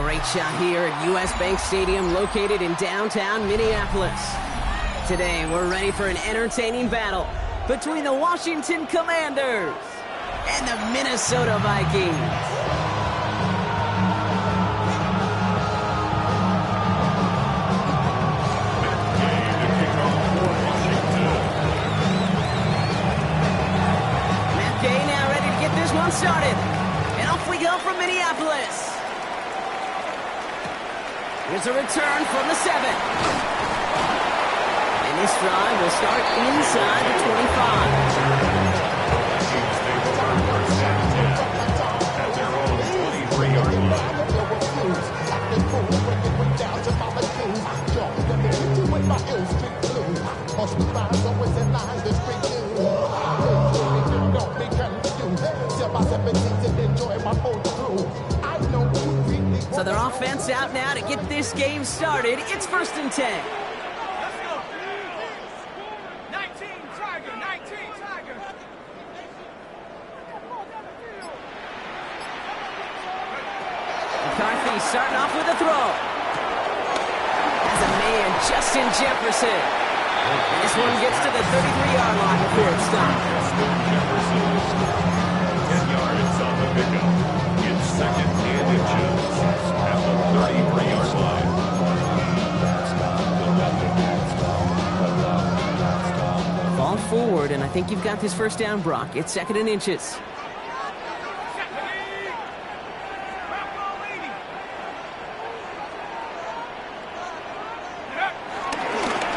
Great shot here at US Bank Stadium, located in downtown Minneapolis. Today, we're ready for an entertaining battle between the Washington Commanders and the Minnesota Vikings. Started, and off we go from Minneapolis. Here's a return from the 7. And this drive will start inside the 25. At their own 23-yard line. So their offense out now to get this game started. It's 1st and 10. Let's go. 19, Tiger, 19, Tiger. McCarthy starting off with a throw. As a man, Justin Jefferson. And this one gets to the 33-yard line before it stops. Jefferson. 10 yards on the pickup. It's 2nd and inches at the 33-yard line. Fall forward, and I think you've got this first down, Brock. It's 2nd and inches.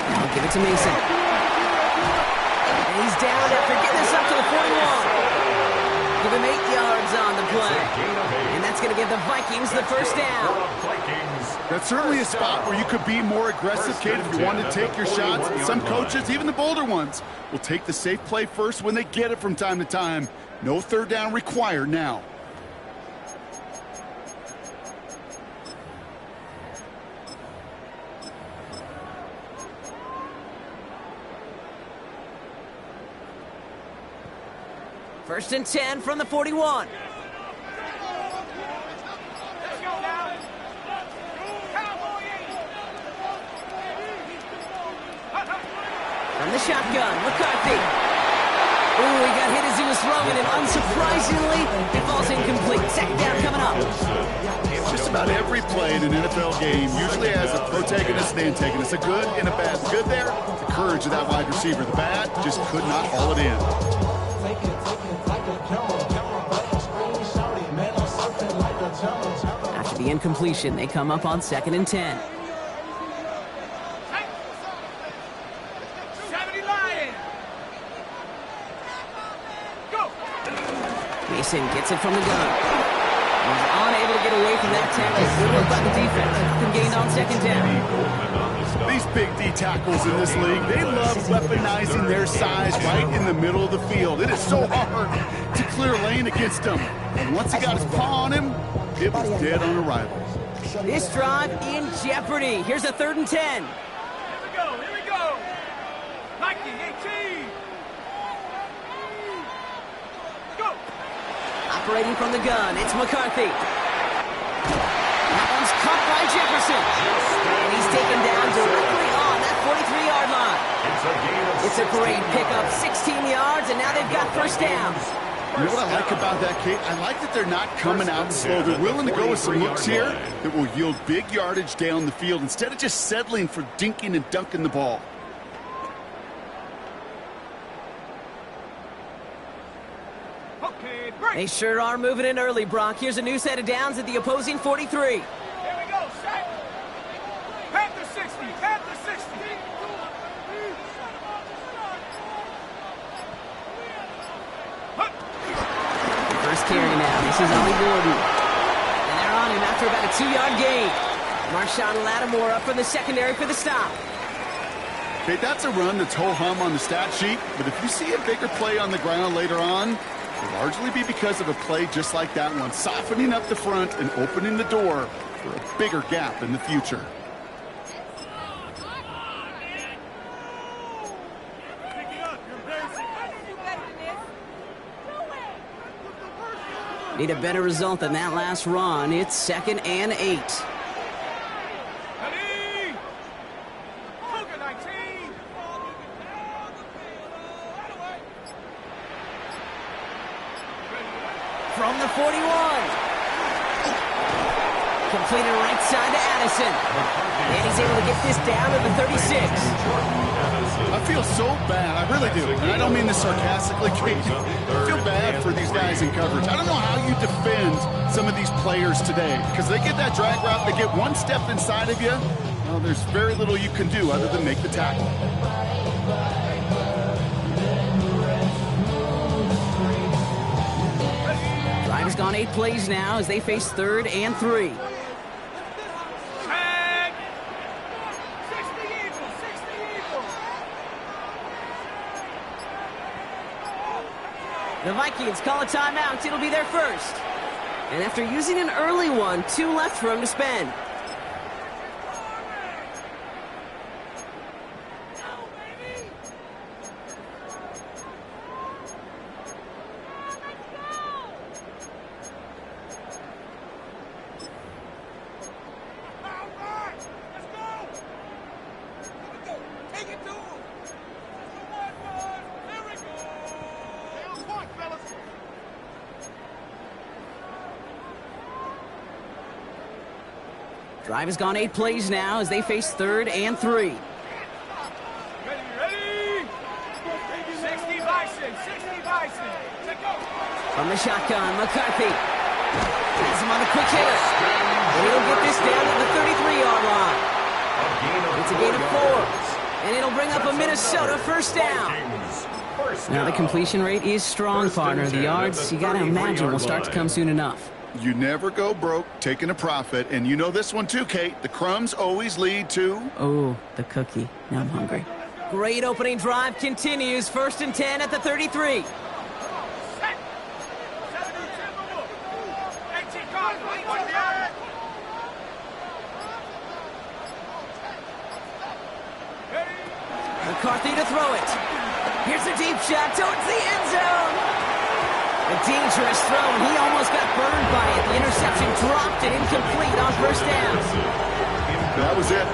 Now give it to Mason. And he's down after getting this up to the 41. Give him 8 yards on the play. And that's going to give the Vikings the first down. That's certainly a spot where you could be more aggressive, Kate, if you want to take your shots. Some coaches, even the bolder ones, will take the safe play first when they get it from time to time. No 3rd down required now. First and 10 from the 41. From the shotgun, McCarthy. Ooh, he got hit as he was throwing, and unsurprisingly, it falls incomplete. 2nd down coming up. Just about every play in an NFL game usually has a protagonist and antagonist, a good and a bad. The good there, the courage of that wide receiver. The bad just could not haul it in. After the incompletion, they come up on 2nd and 10. Mason gets it from the gun. He's unable to get away from that tackle. Good work by the defense. Nothing gained on 2nd down. These big D tackles in this league, they love weaponizing their size right in the middle of the field. It is so hard to clear lane against them. And once he got his paw on him, it was dead on arrival. This drive in jeopardy. Here's a 3rd and 10. Here we go. Nike 18. Go. Operating from the gun, it's McCarthy. That one's caught by Jefferson. And he's taken down directly on that 43-yard line. It's a great pickup, 16 yards, and now they've got first down. You know what I like about that, Kate? I like that they're not coming out slow. They're willing to go with some looks here that will yield big yardage down the field instead of just settling for dinking and dunking the ball. They sure are moving in early, Brock. Here's a new set of downs at the opposing 43. Here we go, set. Panther 60, Panther 60. First carry now. This is Ollie Gordon. And they're on him after about a 2-yard gain. Marshawn Lattimore up from the secondary for the stop. Okay, that's a run that's ho-hum on the stat sheet, but if you see a bigger play on the ground later on, it'll largely be because of a play just like that one, softening up the front and opening the door for a bigger gap in the future. Need a better result than that last run. It's 2nd and 8. Ready? Cougar 19. From the 41. Completed right side to Addison. And he's able to get this down to the 36. I feel so bad. I really do. And I don't mean this sarcastically, Kate. I feel bad for these guys in coverage. I don't know how you defend some of these players today. Because they get that drag route, they get one step inside of you. Well, there's very little you can do other than make the tackle. Drive has gone 8 plays now as they face 3rd and 3. Tag. 60 Eagles. 60 Eagles. The Vikings call a timeout. It'll be their first. And after using an early one, 2 left for him to spend. Drive has gone 8 plays now as they face 3rd and 3. Ready? 60 Bison. 60 Bison. Take go. From the shotgun, McCarthy has him on the quick hitter. And he'll get this down to the 33-yard line. It's a gain of 4. And it'll bring up a Minnesota first down. Now the completion rate is strong, partner. The yards, you got to imagine, will start to come soon enough. You never go broke taking a profit. And you know this one too, Kate. The crumbs always lead to... Oh, the cookie. Now I'm hungry. Great opening drive continues. 1st and 10 at the 33. Set. 18 cards. 1 yard. McCarthy to throw it. Here's a deep shot towards the end zone. A dangerous throw, and he almost got burned by it. The interception dropped it incomplete on first down. That was it.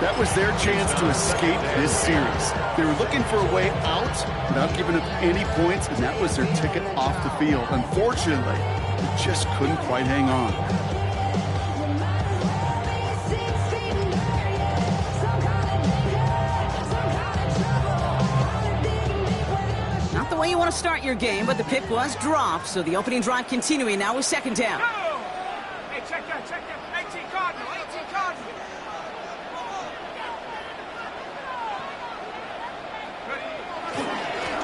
That was their chance to escape this series. They were looking for a way out without giving up any points, and that was their ticket off the field. Unfortunately, they just couldn't quite hang on. Not the way you want to start your game, but the pick was dropped, so the opening drive continuing now with 2nd down. Go. Hey, check that. 18 Cardinal. 18 Cardinal.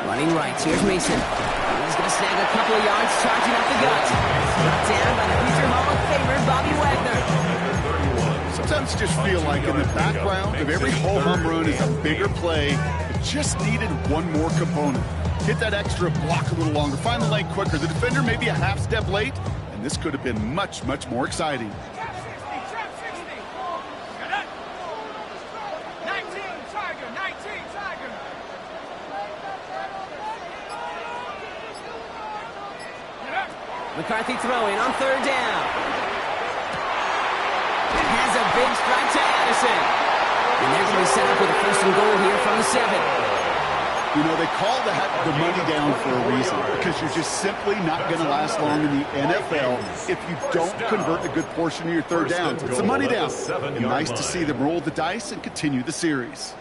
Running right, here's Mason. He's going to snag a couple of yards, charging up the gut. Brought down by the future Hall of Famer, Bobby Wagner. Sometimes you just feel like in the background of every ho-hum run is a bigger play. It just needed one more component. Hit that extra block a little longer, find the lane quicker. The defender maybe a half step late, and this could have been much, much more exciting. Trap 60. Get it. 19 Tiger. 19 Tiger. Get it. McCarthy throwing on 3rd down. Has a big strike to Addison. And they're going to be set up with a 1st and goal here from the 7. You know, they call that the money down for a reason, because you're just simply not going to last long in the NFL if you don't convert a good portion of your 3rd downs. It's a money down. And nice to see them roll the dice and continue the series.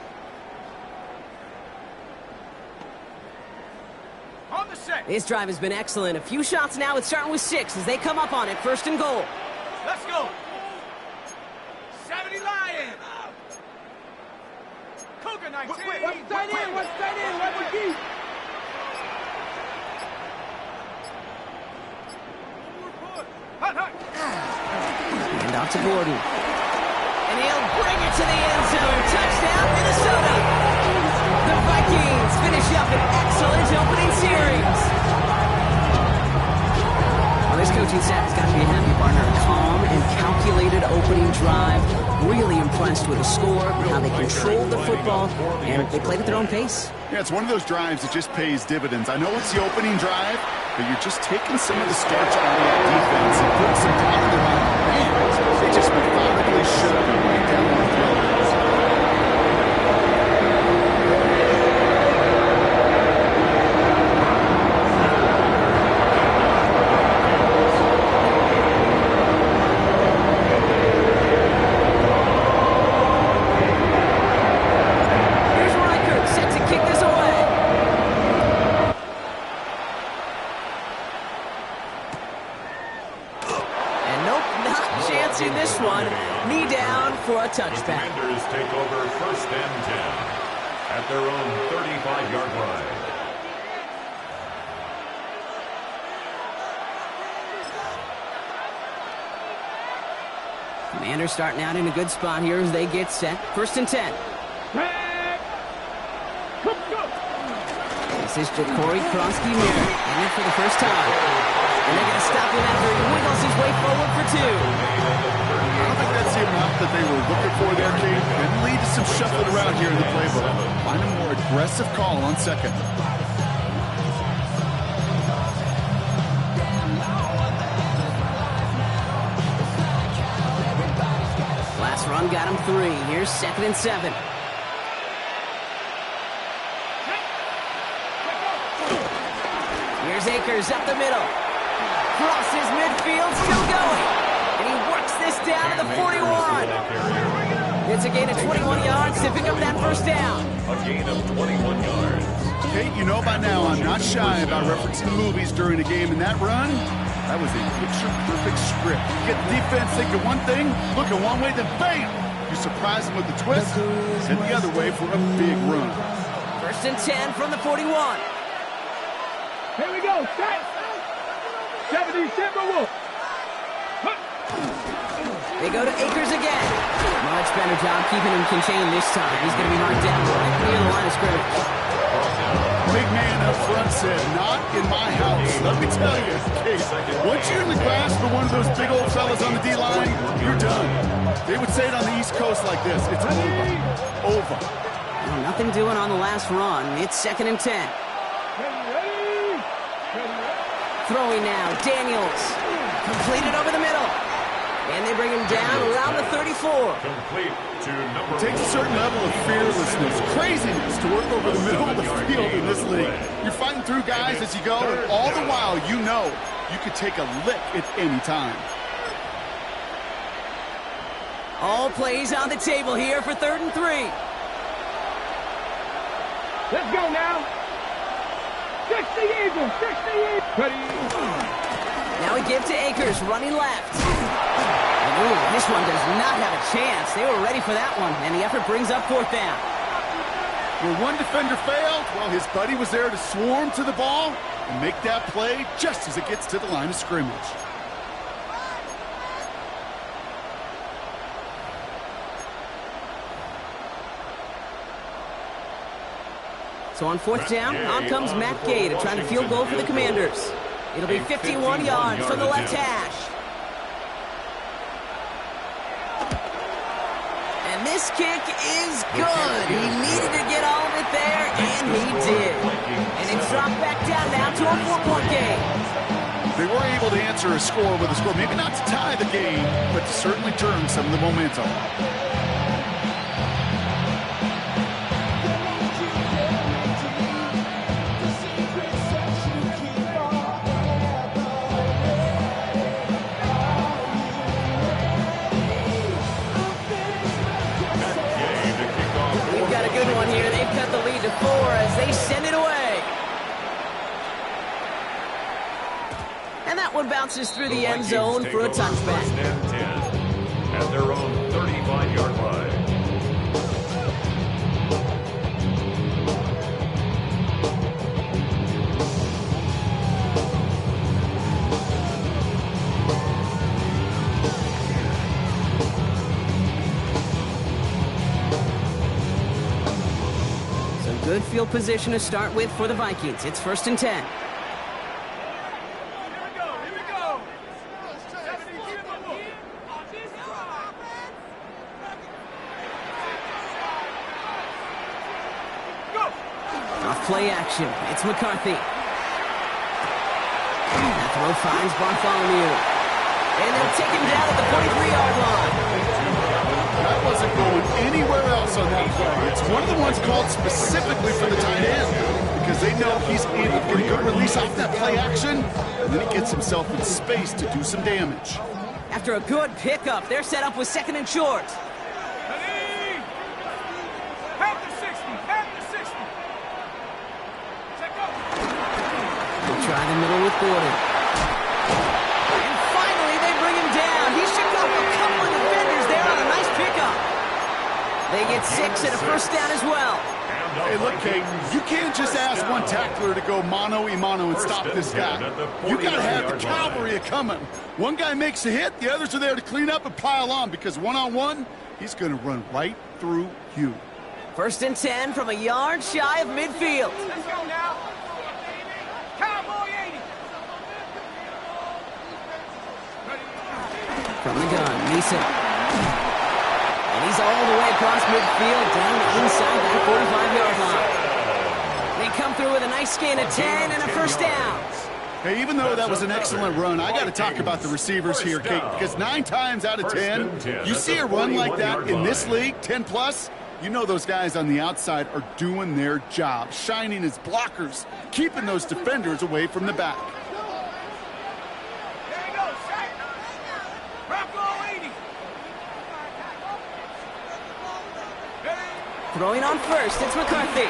On the set. This drive has been excellent. A few shots now. It's starting with 6 as they come up on it. 1st and goal. Let's go. 70 Lions. Cougar 19. What's that in? What's that in? What would be? And off to Gordon. And he'll bring it to the end zone. Touchdown, Minnesota. The Vikings finish up an excellent opening series. Well, this coaching staff has got to be a happy partner. A calm and calculated opening drive. Really impressed with the score, how they controlled the football, and they played at their own pace. Yeah, it's one of those drives that just pays dividends. I know it's the opening drive, but you're just taking some of the starch out of that defense and putting some doubt in their mind. Man, they just methodically should have been right down the field. This one, knee down for a touchback. The Commanders take over 1st and 10 at their own 35-yard line. Commanders starting out in a good spot here as they get set. 1st and 10. This is Ja'Cory Kronsky-Merritt in it for the first time. And they're going to stop him after he wiggles his way forward for 2. I don't think that's the amount that they were looking for there, Kate. And lead to some shuffling around here in the playbook. Find a more aggressive call on 2nd. Last run got him 3. Here's 2nd and 7. Here's Akers up the middle. Crosses midfield, still going. And he works this down to the 41. It's a gain of 21 yards to pick up that 1st down. A gain of 21 yards. Kate, you know by now I'm not shy about referencing movies during a game, and that run, that was a picture-perfect script. You get the defense thinking one thing, looking one way, then bam! You surprise them with the twist, and the other way for a big run. 1st and 10 from the 41. Here we go. Set. 70 Timberwolf. They go to Akers again. Much better job keeping him contained this time. He's going to be marked down right near the line of scrimmage. Big man up front said, not in my house. Let me tell you, Kate, once you're in the grasp for one of those big old fellas on the D-line, you're done. They would say it on the East Coast like this. It's over. Over. Well, nothing doing on the last run. It's 2nd and 10. Throwing now, Daniels. Completed over the middle. And they bring him down around the 34. Complete to number It takes a certain level of fearlessness, craziness to work over the middle of the field in this league. You're fighting through guys as you go, and all the while you know you could take a lick at any time. All plays on the table here for 3rd and 3. Let's go now. 60 Eagles. 60 Eagles. Ready. Now we give to Akers, running left. And ooh, this one does not have a chance. They were ready for that one, and the effort brings up 4th down. Where one defender failed, well, his buddy was there to swarm to the ball and make that play just as it gets to the line of scrimmage. So on 4th down, on comes Matt Gay to try to field goal for the Commanders. It'll be 51 yards from the left hash. And this kick is good. He needed to get all of it there, and he did. And it's dropped back down now to a 4-point game. They were able to answer a score with a score, maybe not to tie the game, but to certainly turn some of the momentum. Good one here. They've cut the lead to 4 as they send it away. And that one bounces through the end zone for a touchback. 1st and 10 at their own 35-yard line. Good field position to start with for the Vikings. It's 1st and 10. Here we go. Here we go. 70 Timberwolf. Go. Off play action. It's McCarthy. Throw finds Bartholomew. And they'll take him down at the 43-yard line. That wasn't going anywhere else on that play. It's one of the ones called specifically for the tight end because they know he's able to get a good release off that play action, and then he gets himself in space to do some damage. After a good pickup, they're set up with 2nd and short. Half the 60. Half the 60. Check up. They'll try the middle with Gordon. And finally, they bring him down. He shook off a couple of defenders there on a nice pickup. They get 6 and a first down as well. Hey, look, Kate, you can't just ask one tackler to go mano-a-mano and stop this guy. You got to have the cavalry coming. One guy makes a hit, the others are there to clean up and pile on because one-on-one, he's going to run right through you. 1st and 10 from a yard shy of midfield. Let's go now. Cowboy 80. From the gun, Neeson. And he's all the way across midfield, down inside that 45-yard line. They come through with a nice gain of 10 and a first down. Hey, even though that was an excellent run, I got to talk about the receivers here, Kate, because 9 times out of 10, you see a run like that in this league, 10+, you know those guys on the outside are doing their job, shining as blockers, keeping those defenders away from the back. There you go, Shaq. Bronco 80. Throwing on first, it's McCarthy.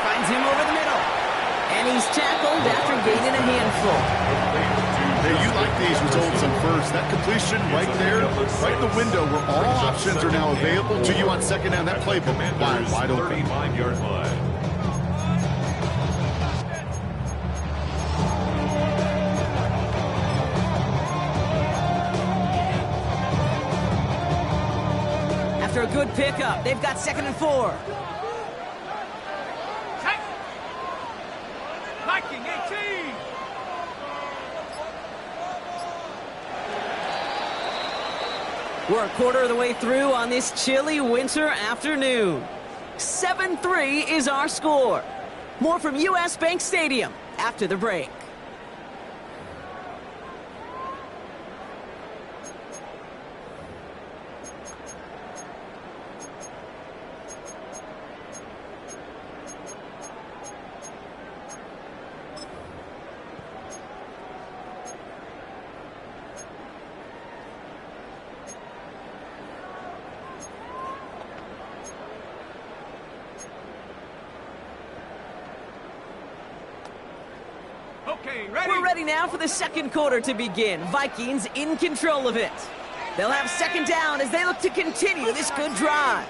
Finds him over the middle. And he's tackled after gaining a handful. Hey, you like these results on first. That completion right there, right in the window where all options are now available to you on 2nd down. That playbook wide open. 35-yard line. After a good pickup, they've got 2nd and 4. Viking 18. We're a quarter of the way through on this chilly winter afternoon. 7-3 is our score. More from US Bank Stadium after the break. Okay, ready? We're ready now for the 2nd quarter to begin. Vikings in control of it. They'll have 2nd down as they look to continue this good drive.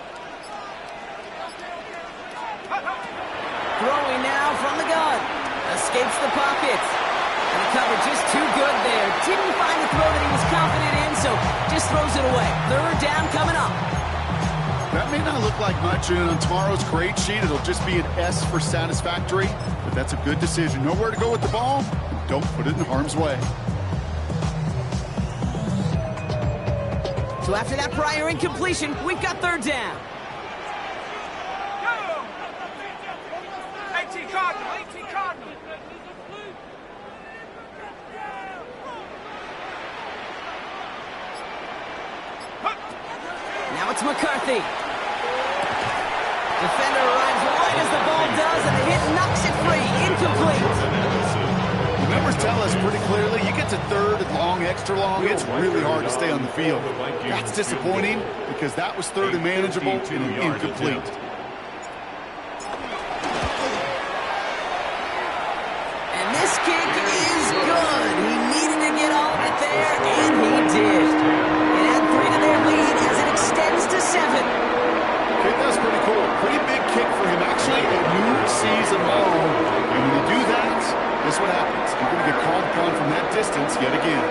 Throwing now from the gun. Escapes the pocket. And the cover just too good there. Didn't find the throw that he was confident in, so just throws it away. 3rd down coming up. That may not look like much, and on tomorrow's grade sheet, it'll just be an S for satisfactory, but that's a good decision. Know where to go with the ball, and don't put it in harm's way. So after that prior incompletion, we've got 3rd down. Go! 18 Cardinal, 18 Cardinal. Now it's McCarthy. Defender arrives right as the ball does, and the hit knocks it free. Incomplete. The numbers tell us pretty clearly, you get to 3rd and long, extra long, it's really hard to stay on the field. That's disappointing because that was 3rd and manageable and incomplete. And this kick is good. He needed to get all of it there, and he did. It add 3 to their lead as it extends to 7. Okay, that's pretty cool. Pretty big kick for him. Actually, a new season long. And when you do that, this is what happens. You're going to get called upon from that distance yet again.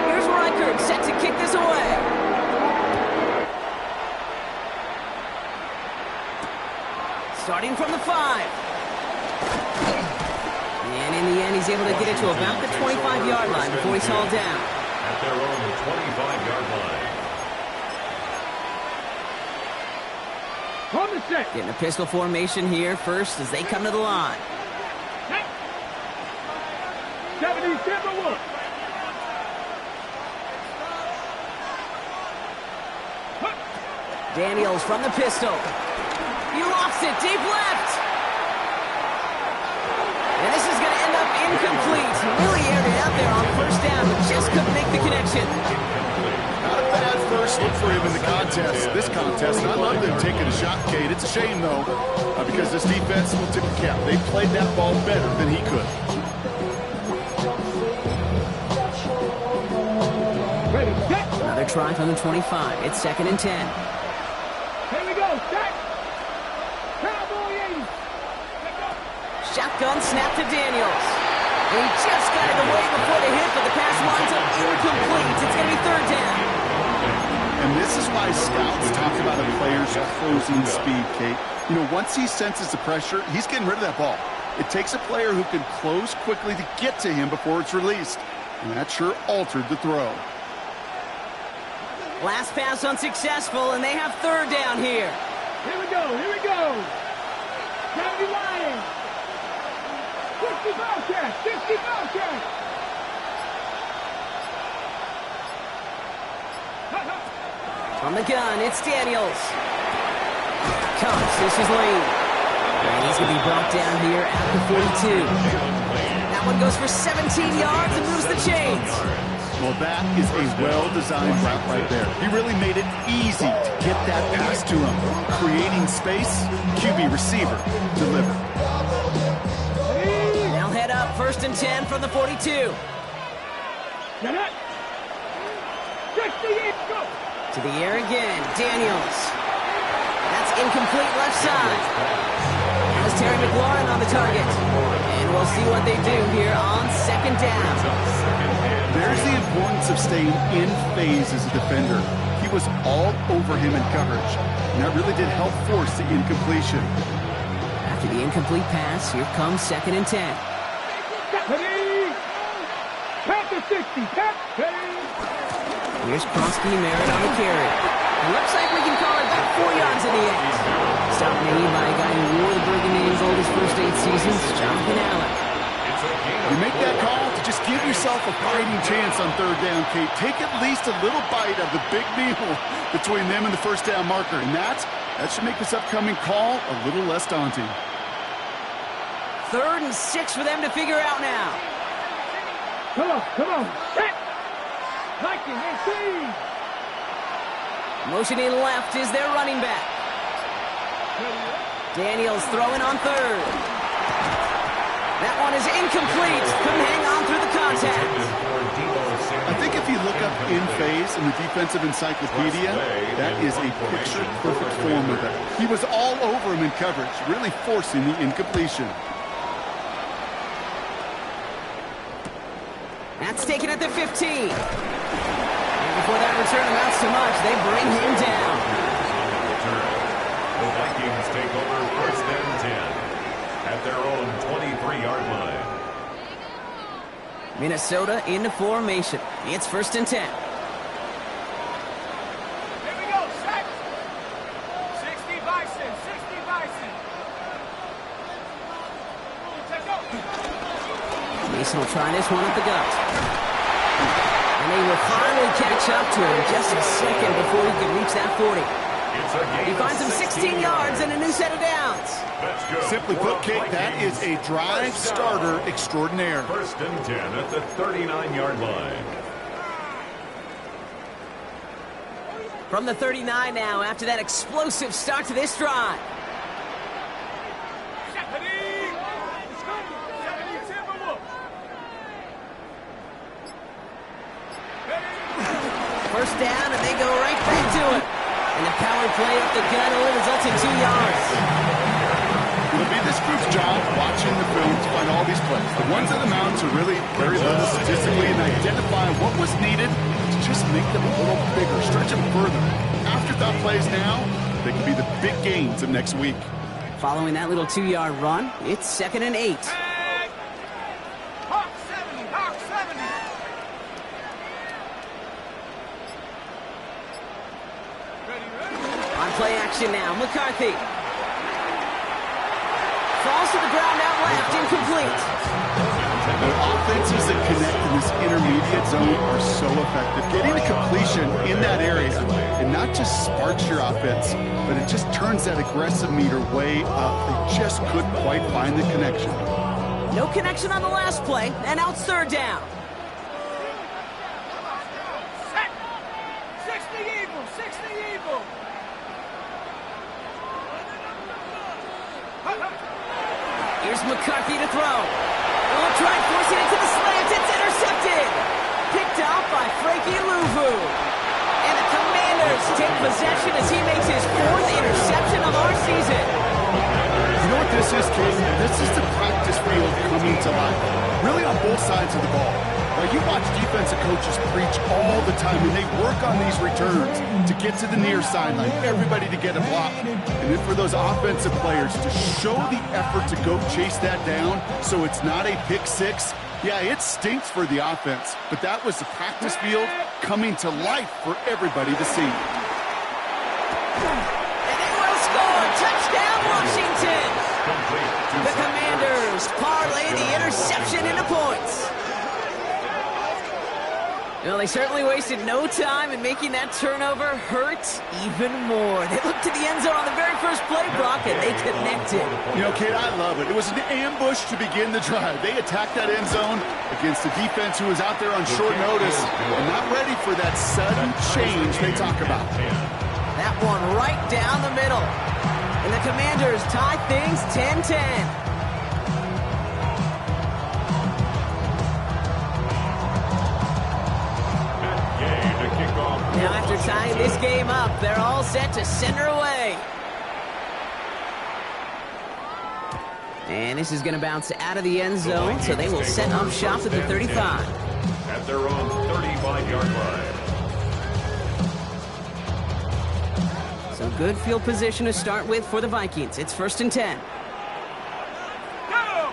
Here's Reichert set to kick this away. Starting from the 5. And in the end, he's able to get it to about the 25-yard line before he's hauled down. At their own 25-yard line. On the set. Getting a pistol formation here first as they come to the line. Timberwolves. Daniels from the pistol. He lost it, deep left. And this is going to end up incomplete. He really aired it out there on first down, but just couldn't make the connection. Not a bad first look for him in the contest. This contest, and I love them taking a shot, Kate. It's a shame, though, because this defense will tip the cap. They played that ball better than he could. Ready, set. Another try from the 25. It's 2nd and 10. Here we go, set. Cowboy 80. Shotgun snap to Daniels. And he just got it away before the hit, but the pass winds up incomplete. It's going to be 3rd down. And this is why scouts talk about a player's closing speed, Kate. You know, once he senses the pressure, he's getting rid of that ball. It takes a player who can close quickly to get to him before it's released. And that sure altered the throw. Last pass unsuccessful, and they have 3rd down here. Here we go, here we go. County Lions. 60 Bobcats, 60 Bobcats. From the gun, it's Daniels. Comes, this is Lane. And he's going to be brought down here at the 42. That one goes for 17 yards and moves the chains. Well, that is a well-designed route right there. He really made it easy to get that pass to him. Creating space, QB receiver, deliver. They'll head up 1st and 10 from the 42. Get it. 68, go. To the air again, Daniels. That's incomplete left side. Has Terry McLaurin on the target. And we'll see what they do here on 2nd down. There's the importance of staying in phase as a defender. He was all over him in coverage, and that really did help force the incompletion. After the incomplete pass, here comes 2nd and 10. Ready. Panther 60, Panther. Here's Kronsky Merritt on the carry. It looks like we can call it back 4 yards in the end. Stop made by a guy who wore the burgundy and gold his first 8 seasons, Jonathan Allen. You make that call to just give yourself a fighting chance on 3rd down, Kate. Take at least a little bite of the big meal between them and the first down marker. And that should make this upcoming call a little less daunting. 3rd and 6 for them to figure out now. Come on, set. Viking, receive. Motioning left is their running back. Daniels throwing on 3rd. That one is incomplete. Couldn't hang on through the contact. I think if you look up in phase in the defensive encyclopedia, that is a picture-perfect form of it. He was all over him in coverage, really forcing the incompletion. That's taken at the 15. And before that return amounts to much, they bring him down. The Vikings take over 1st and 10 at their own 23-yard line. Minnesota into formation. It's 1st and 10. Here we go, set. 60 Bison, 60 Bison. Check out. Mason will try this one at the gut. And they will finally catch up to him just a second before he could reach that 40. He finds him 16 yards and a new set of downs. Simply put, Kate, that is a drive starter extraordinaire. 1st and 10 at the 39-yard line. From the 39 now, after that explosive start to this drive. First down, and they go right back to it. And the power play up the gun only results in 2 yards. It'll be this group's job watching the film to find all these plays. The ones that amount to really very little statistically and identify what was needed to just make them a little bigger, stretch them further. Afterthought plays now, they can be the big gains of next week. Following that little 2-yard run, it's 2nd and 8. Hawk 70, Hawk 70. On play action now, McCarthy. Falls to the ground out left, incomplete. The offenses that connect intermediate zone are so effective. Getting a completion in that area, and not just sparks your offense, but it just turns that aggressive meter way up. They just couldn't quite find the connection. No connection on the last play, and now it's third down. Set. 60 Eagle, 60 Eagle. Here's McCarthy to throw. They'll try forcing it to the slant. It's intercepted. Picked off by Frankie Louvu. And the Commanders take possession as he makes his fourth interception of our season. You know what this is, King? This is the practice field coming to life. Really on both sides of the ball. Like, you watch defensive coaches preach all the time, and they work on these returns to get to the near sideline, everybody to get a block. And then for those offensive players to show the effort to go chase that down so it's not a pick six. Yeah, it stinks for the offense, but that was the practice field coming to life for everybody to see. And they will score. Touchdown, Washington. The Commanders parlay the interception into points. Well, they certainly wasted no time in making that turnover hurt even more. They looked to the end zone on the very first play, Brock, and they connected. You know, Kate, I love it. It was an ambush to begin the drive. They attacked that end zone against a defense who was out there on short notice and not ready for that sudden change they talk about. That one right down the middle. And the Commanders tie things 10-10. Now after tying this game up, they're all set to send her away. And this is going to bounce out of the end zone, so they will set up shop at the 35. At their own 35-yard line. So good field position to start with for the Vikings. It's 1st and 10. Go!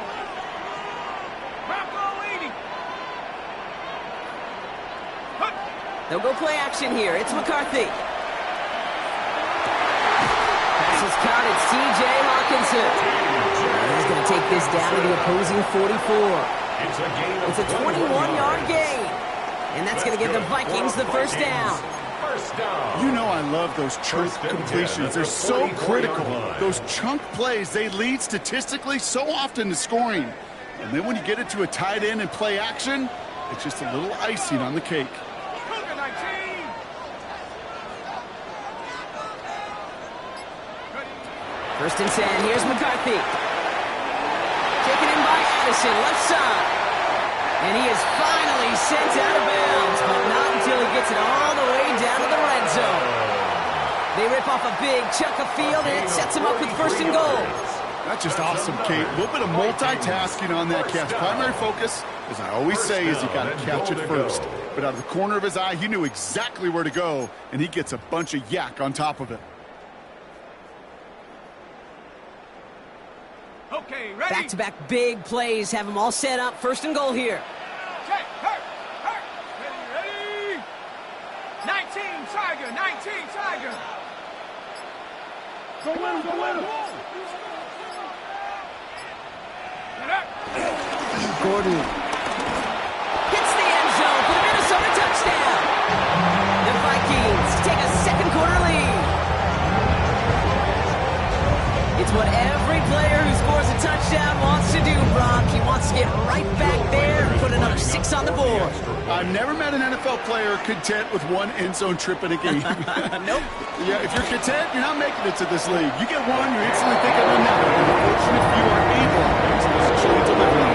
Bronco leading. They'll go play action here. It's McCarthy. Pass is caught. It's T.J. Hawkinson. He's going to take this down to the opposing 44. It's a 21-yard gain. And that's going to give the Vikings the first down. You know I love those chunk completions. They're so critical. Those chunk plays, they lead statistically so often to scoring. And then when you get it to a tight end and play action, it's just a little icing on the cake. 1st and 10. Here's McCarthy. Taken in by Addison, left side. And he is finally sent out of bounds, but not until he gets it all the way down to the red zone. They rip off a big chunk of field, and it sets him up with 1st and goal. That's just awesome, Kate. A little bit of multitasking on that catch. Primary focus, as I always say, is you got to catch it first. But out of the corner of his eye, he knew exactly where to go, and he gets a bunch of yak on top of it. Okay, ready? Back-to-back big plays have them all set up. 1st and goal here. Check, hurt. Ready? 19 Tiger, 19 Tiger. Go win, go win. Get up. Gordon hits the end zone for the Minnesota touchdown. The Vikings take a second quarter lead. It's what every player who scores a touchdown wants to do, Brock. He wants to get right back there and put another 6 on the board. I've never met an NFL player content with one end zone trip in a game. Nope. Yeah, if you're content, you're not making it to this league. You get one, you're instantly thinking of another. And the fortunate few are able to actually deliver.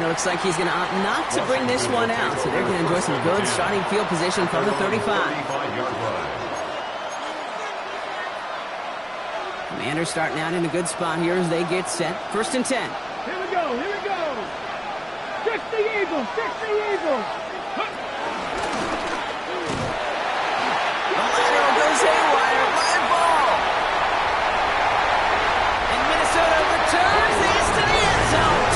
Looks like he's going to opt not to bring this one out, so they're going to enjoy some good starting field position from the 35. Commanders starting out in a good spot here as they get set. 1st and 10. Here we go, here we go. 60 Eagles, 60 Eagles. The lateral goes haywire, live ball. And Minnesota returns this to the end zone.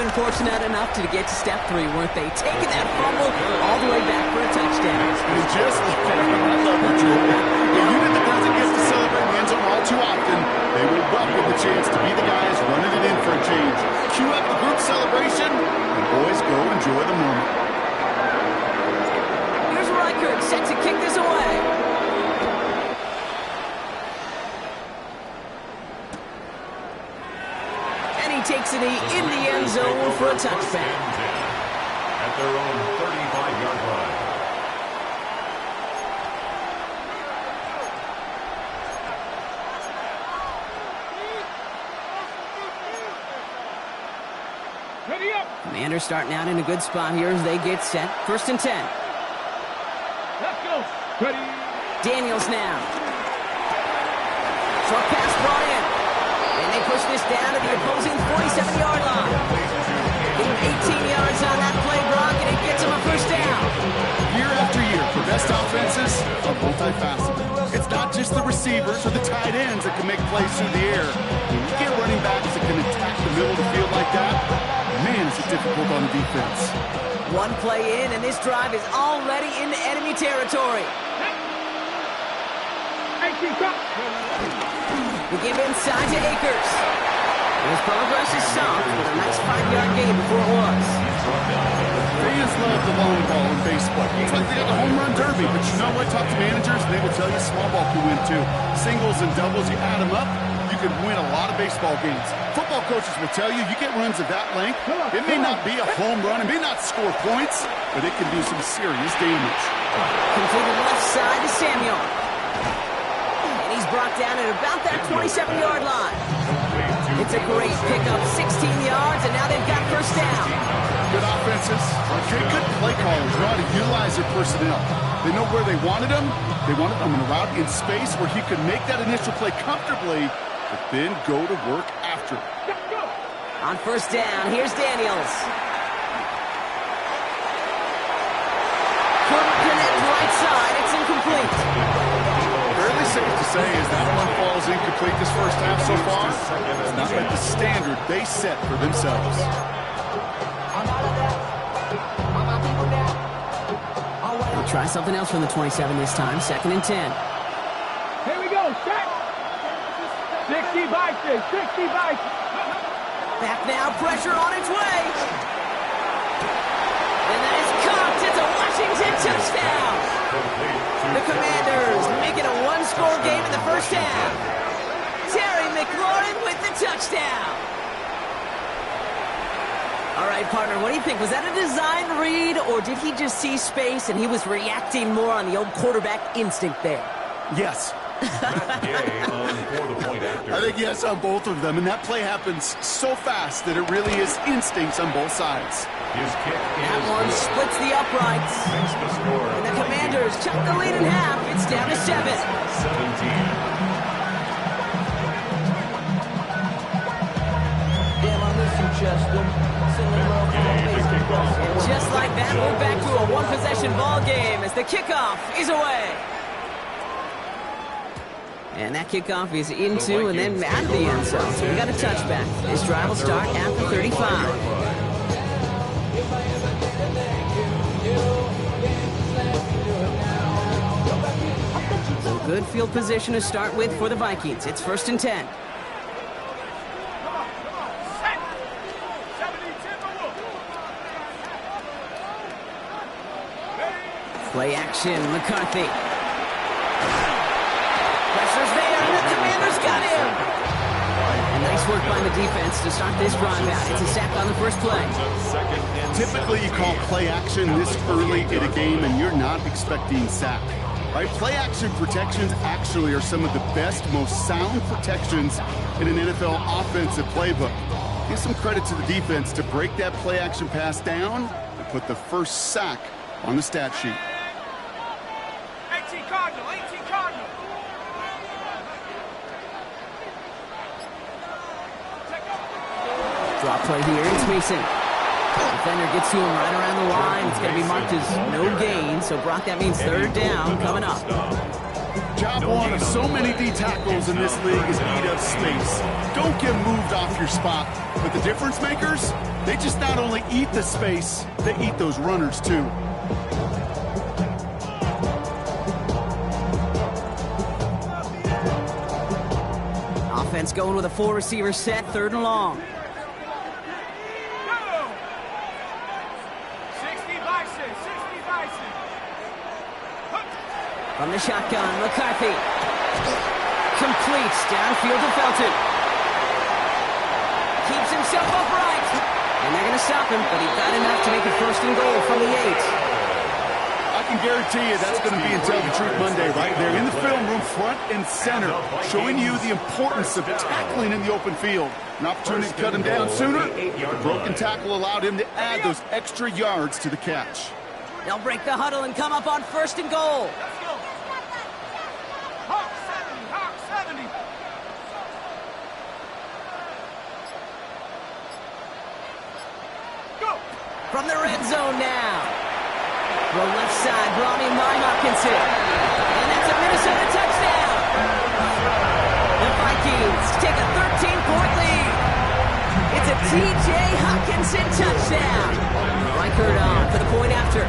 weren't fortunate enough to get to step 3, weren't they? Taking that fumble all the way back for a touchdown. And just like that, I love it, Joel. A unit that doesn't get to celebrate in the end zone all too often, they will welcome the chance to be the guys running it in for a change. Cue up the group celebration, and boys, go enjoy the moment. Here's Reichert, set to kick this away. And he takes it in the end zone for a touchback. At their own 35-yard line. Ready up. Commanders starting out in a good spot here as they get set. 1st and 10. Let's go. Ready. Daniels now. Short pass brought in. And they push this down to the opposing 47-yard line. Getting 18 yards on that play, Brock, and it gets them a 1st down. Year after year, the best offenses are multifaceted. It's not just the receivers or the tight ends that can make plays through the air. When you get running backs that can attack the middle of the field like that, man, is it difficult on the defense. One play in, and this drive is already into enemy territory. 18 cut. We give inside to Akers. His progress is soft with a nice 5-yard gain before it was. Fans love the long ball in baseball. It's like they got the home run derby, but you know what? Talk to managers, and they will tell you small ball can win too. Singles and doubles, you add them up, you can win a lot of baseball games. Football coaches will tell you, you get runs of that length, it may not be a home run, it may not score points, but it can do some serious damage. Completed left side to Samuel. And he's brought down at about that 27-yard line. It's a great pickup, 16 yards, and now they've got 1st down. Good offenses, good play callers know how to utilize their personnel. They know where they wanted them. They wanted them in a route in space where he could make that initial play comfortably, but then go to work after it. On 1st down, here's Daniels. Couldn't connect right side, it's incomplete. Fairly safe to say as that one falls incomplete this 1st half so far, it's not like the standard they set for themselves. They'll try something else from the 27 this time, 2nd and 10. Here we go. Set. 60 Vikings. 60 Vikings. Back now, pressure on its way. And that is caught. It's a Washington touchdown. The Commanders make it a 1-score game in the 1st half. Terry McLaurin with the touchdown. All right, partner, what do you think? Was that a design read, or did he just see space and he was reacting more on the old quarterback instinct there? Yes. I think yes on both of them, and that play happens so fast that it really is instincts on both sides. His kick That one splits the uprights. And the Commanders chuck the lead in half. It's down to 7. 17. And just like that, we're back to a one-possession ball game as the kickoff is away. And that kickoff is into and then out of the end zone. So we got a touchback. This drive will start at the 35. So good field position to start with for the Vikings. It's 1st and 10. Play action, McCarthy. Pressure's there, and the Commanders got him. And nice work by the defense to start this drive out. It's a sack on the 1st play. Typically, you call play action this early in a game, and you're not expecting sack. Right? Play action protections actually are some of the best, most sound protections in an NFL offensive playbook. Give some credit to the defense to break that play action pass down and put the 1st sack on the stat sheet. 18 Cardinal, 18 Cardinal. Drop play here, it's Mason. Defender gets to him right around the line. It's going to be marked as no gain. So, Brock, that means 3rd down coming up. Job one of so many D tackles in this league is eat up space. Don't get moved off your spot. But the difference makers, they just not only eat the space, they eat those runners too. Offense going with a 4-receiver set, 3rd and long. Go! 60 Bison, 60 Bison. From the shotgun, McCarthy. Completes downfield to Felton. Keeps himself upright. And they're going to stop him, but he got enough to make it 1st and goal from the 8. I can guarantee you that's going to be in Tell the Truth Monday right there in the film room, front and center, showing you the importance of tackling in the open field. An opportunity to cut him down sooner. The broken tackle allowed him to add those extra yards to the catch. They'll break the huddle and come up on 1st and goal. Let's go. Hawk 70, Hawk 70. Go! From the red zone now. Throw left side, Ronnie Hopkinson. And that's a Minnesota touchdown. The Vikings take a 13-point lead. It's a T.J. Hopkinson touchdown. Reichert on for the point after.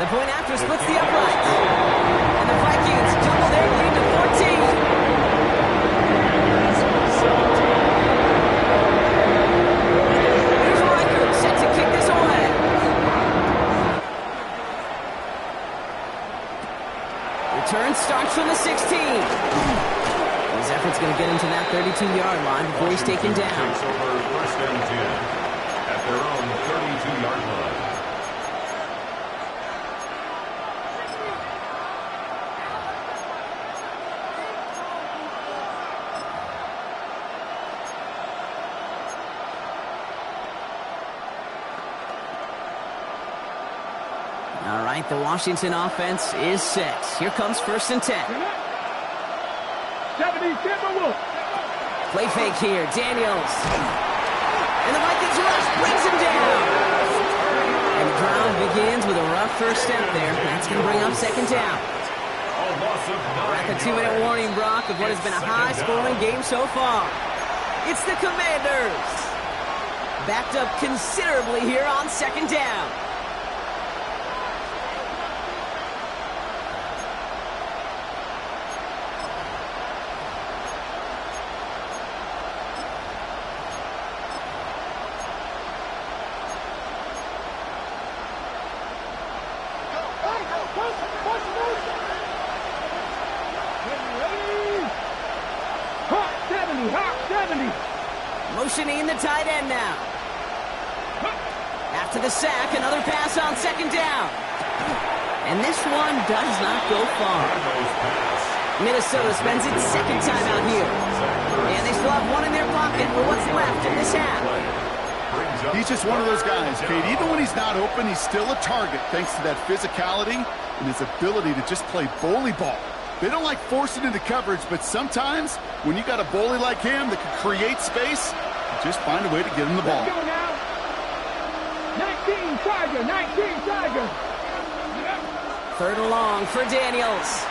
The point after splits the uprights. And the Vikings double their lead to 14. Return starts from the 16. His effort's going to get him to that 32-yard line before he's taken down. Takes over 1st and 10 at their own 32-yard line. All right, the Washington offense is set. Here comes 1st and 10. 70, Timberwolf. Play fake here, Daniels. And the Vikings rush brings him down. And the drive begins with a rough first step there. That's going to bring up 2nd down. We're at the 2-minute warning, Brock, of what has been a high-scoring game so far. It's the Commanders. Backed up considerably here on 2nd down. Motioning the tight end now. After the sack, another pass on 2nd down. And this one does not go far. Minnesota spends its 2nd time out here. And they still have one in their pocket for what's left in this half. He's just one of those guys, Kate. Even when he's not open, he's still a target thanks to that physicality and his ability to just play bully ball. They don't like forcing into coverage, but sometimes when you got a bully like him that can create space, just find a way to get him the ball. Let's go now. 19 Tiger, 19 Tiger. 3rd and long for Daniels.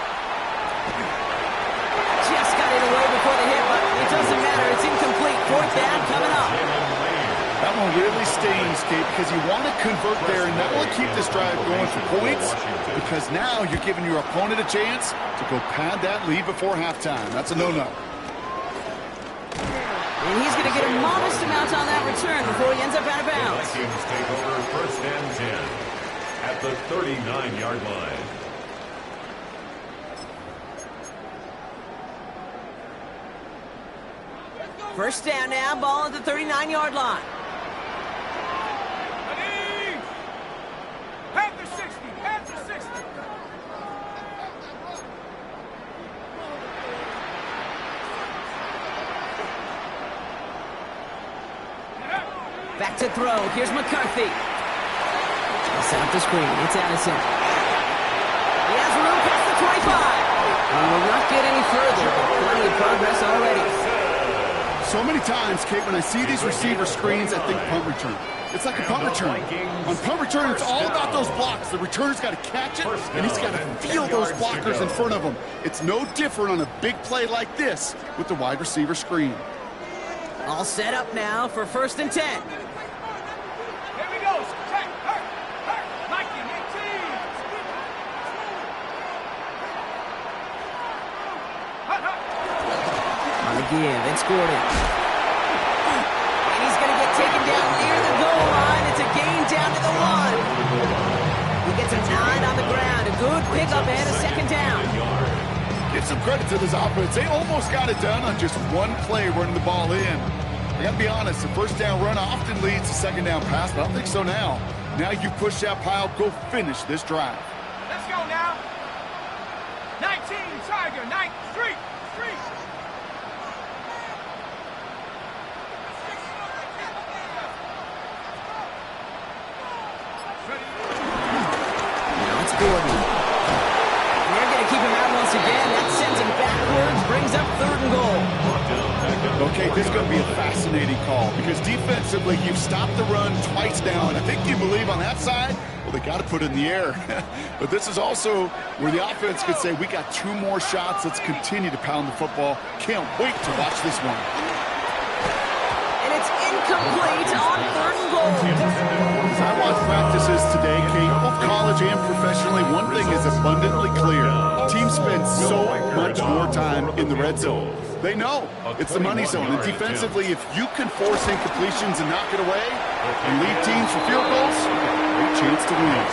Just got it away before the hit, but it doesn't matter. It's incomplete. 4th down coming up. That one really stings, Kate, because you want to convert there and not only keep this drive going for points, because now you're giving your opponent a chance to go pad that lead before halftime. That's a no-no. And he's going to get a modest amount on that return before he ends up out of bounds. Vikings take over 1st and 10 at the 39-yard line. First down now, ball at the 39-yard line. Ready? Panther 60, Panther 60. Back to throw. Here's McCarthy. He'll set up the screen. It's Addison. He has room past the 25. And will not get any further, but plenty of progress already. So So many times, Kate, when I see these receiver screens, I think punt return. It's like a punt return. On punt return, it's all about those blocks. The returner's got to catch it, and he's got to feel those blockers in front of him. It's no different on a big play like this with the wide receiver screen. All set up now for 1st and 10. Here we go. Check. Hurt. Mikey, 18. On the give, it's Gordon. And he's going to get taken down near the goal line. It's a gain down to the 1. He gets a 9 on the ground. A good pickup and a 2nd down. Give some credit to this offense. They almost got it done on just one play running the ball in. I got to be honest, the 1st down run often leads to 2nd down pass, but I don't think so now. Now you push that pile, go finish this drive. Let's go now. 19, Tiger, 9, street. Now it's Gordon. They're going to keep him out once again. That sends him backwards, brings up 3rd and goal. Okay, this is going to be a fascinating call because defensively, you've stopped the run twice now, and I think you believe on that side, well, they got to put it in the air. But this is also where the offense could say, we got 2 more shots. Let's continue to pound the football. Can't wait to watch this one. And it's incomplete on 3rd and goal. As I watch practices today, Kate, both college and professionally, one thing is abundantly clear. Teams spend so much more time in the red zone. They know it's the money zone. And defensively, if you can force incompletions and knock it away and lead teams for field goals, great chance to win.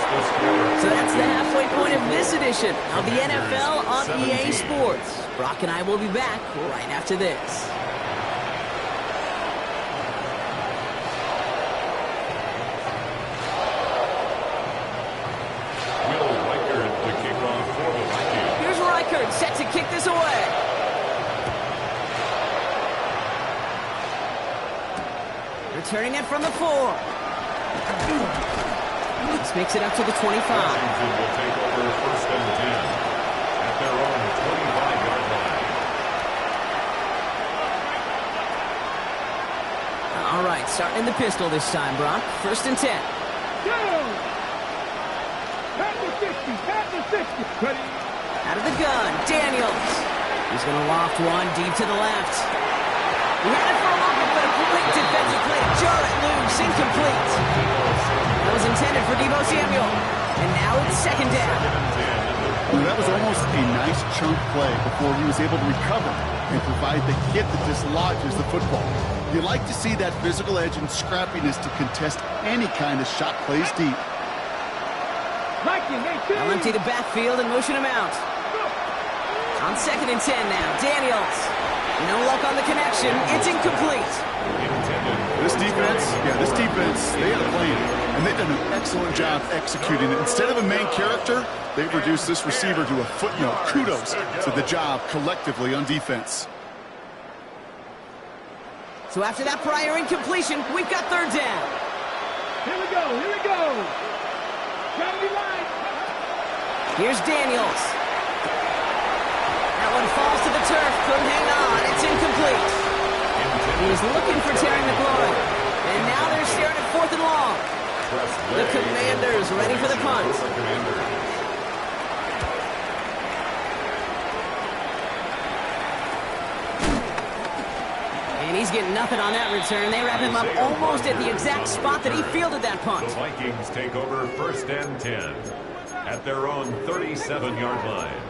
So that's the halfway point of this edition of the NFL on EA Sports. Brock and I will be back right after this. Here's Reichert set to kick this away. Returning it from the 4. This makes it up to the 25. Washington will take over 1st and 10 at their own 25-yard line. All right, starting in the pistol this time, Brock. 1st and 10. Go! Pat the 60. Ready? Out of the gun, Daniels. He's going to loft one deep to the left. He had it for a moment, but a great defensive play to jar it loose, incomplete. That was intended for Deebo Samuel. And now it's 2nd down. Well, that was almost a nice chunk play before he was able to recover and provide the hit that dislodges the football. You like to see that physical edge and scrappiness to contest any kind of shot plays deep. I'll empty the backfield and motion him out. On 2nd and 10 now, Daniels. No luck on the connection. It's incomplete. This defense, they had a plan, and they've done an excellent job executing it. Instead of a main character, they've reduced this receiver to a footnote. Kudos to the job collectively on defense. So after that prior incompletion, we've got 3rd down. Here we go. County line. Here's Daniels. That one falls to the turf. Couldn't hang on. It's incomplete. He's looking for Terry McLaurin. And now they're staring at 4th and long. The Commanders ready for the punt. And he's getting nothing on that return. They wrap him up almost at the exact spot that he fielded that punt. The Vikings take over 1st and 10 at their own 37-yard line.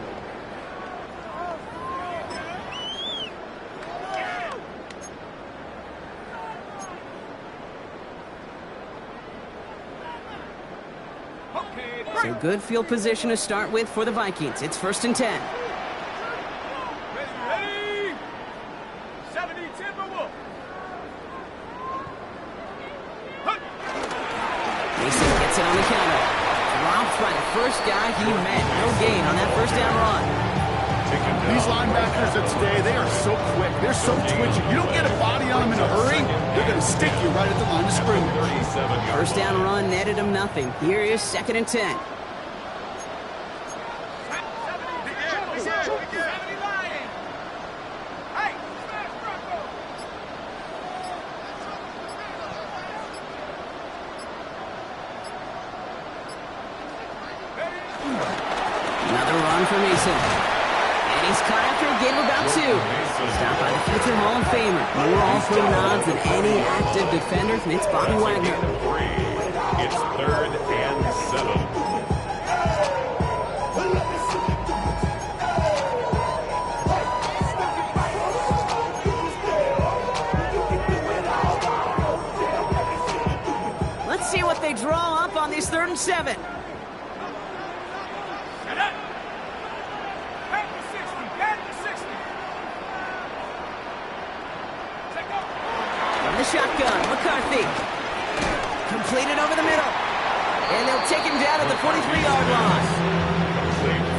So good field position to start with for the Vikings. It's 1st and 10. Ready? 70 Timberwolf. Mason gets it on the counter. Dropped by the first guy he met. No gain on that 1st down run. These linebackers of today, they are so quick. They're so twitchy. You don't get a body on them in a hurry, they're going to stick you right at the line of scrimmage. 1st down run netted him nothing. Here is 2nd and 10. a run for Mason. And he's caught after a gain of about 2. Stopped by the future Hall of Famer. More All-Pro nods than any active defender, and it's Bobby Wagner. It's 3rd and 7. Let's see what they draw up on these 3rd and 7. From the shotgun, McCarthy. Completed over the middle. And they'll take him down at the 43-yard line.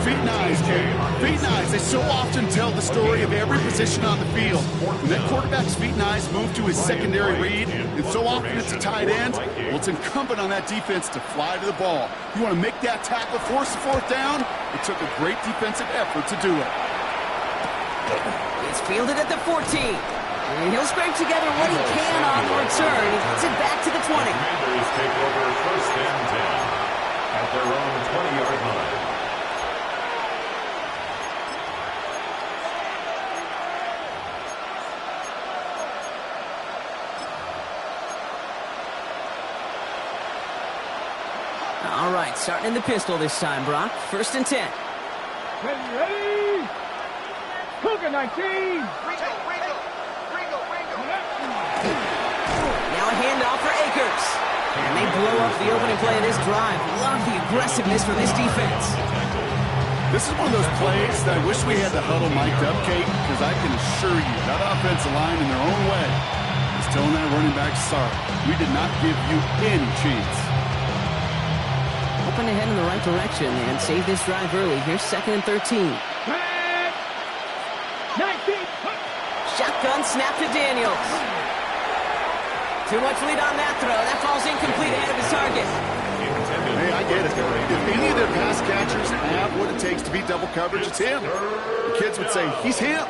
Feet and eyes, Kate. Feet and eyes. They so often tell the story of every position on the field. When that quarterback's feet and eyes move to his secondary read, and so often it's a tight end, well, it's incumbent on that defense to fly to the ball. You want to make that tackle, force the 4th down? It took a great defensive effort to do it. It's fielded at the 14. And he'll scrape together what he can on the return. He gets it back to the 20. Commanders take over 1st and 10 at their own 20-yard line. All right, starting in the pistol this time, Brock. 1st and 10. Ready? Cougar 19. Now a handoff for Akers. And they blow up the opening play of this drive. Love the aggressiveness from this defense. This is one of those plays that I wish we had the huddle mic'd up, Kate, because I can assure you that offensive line in their own way is telling that running back, sorry, we did not give you any chance. Hoping to head in the right direction and save this drive early. Here's 2nd and 13. 19. Shotgun snap to Daniels. Too much lead on that throw. That falls incomplete ahead of his target. Hey, I get it. If any of their pass catchers have what it takes to beat double coverage, it's him. The kids would say, he's him.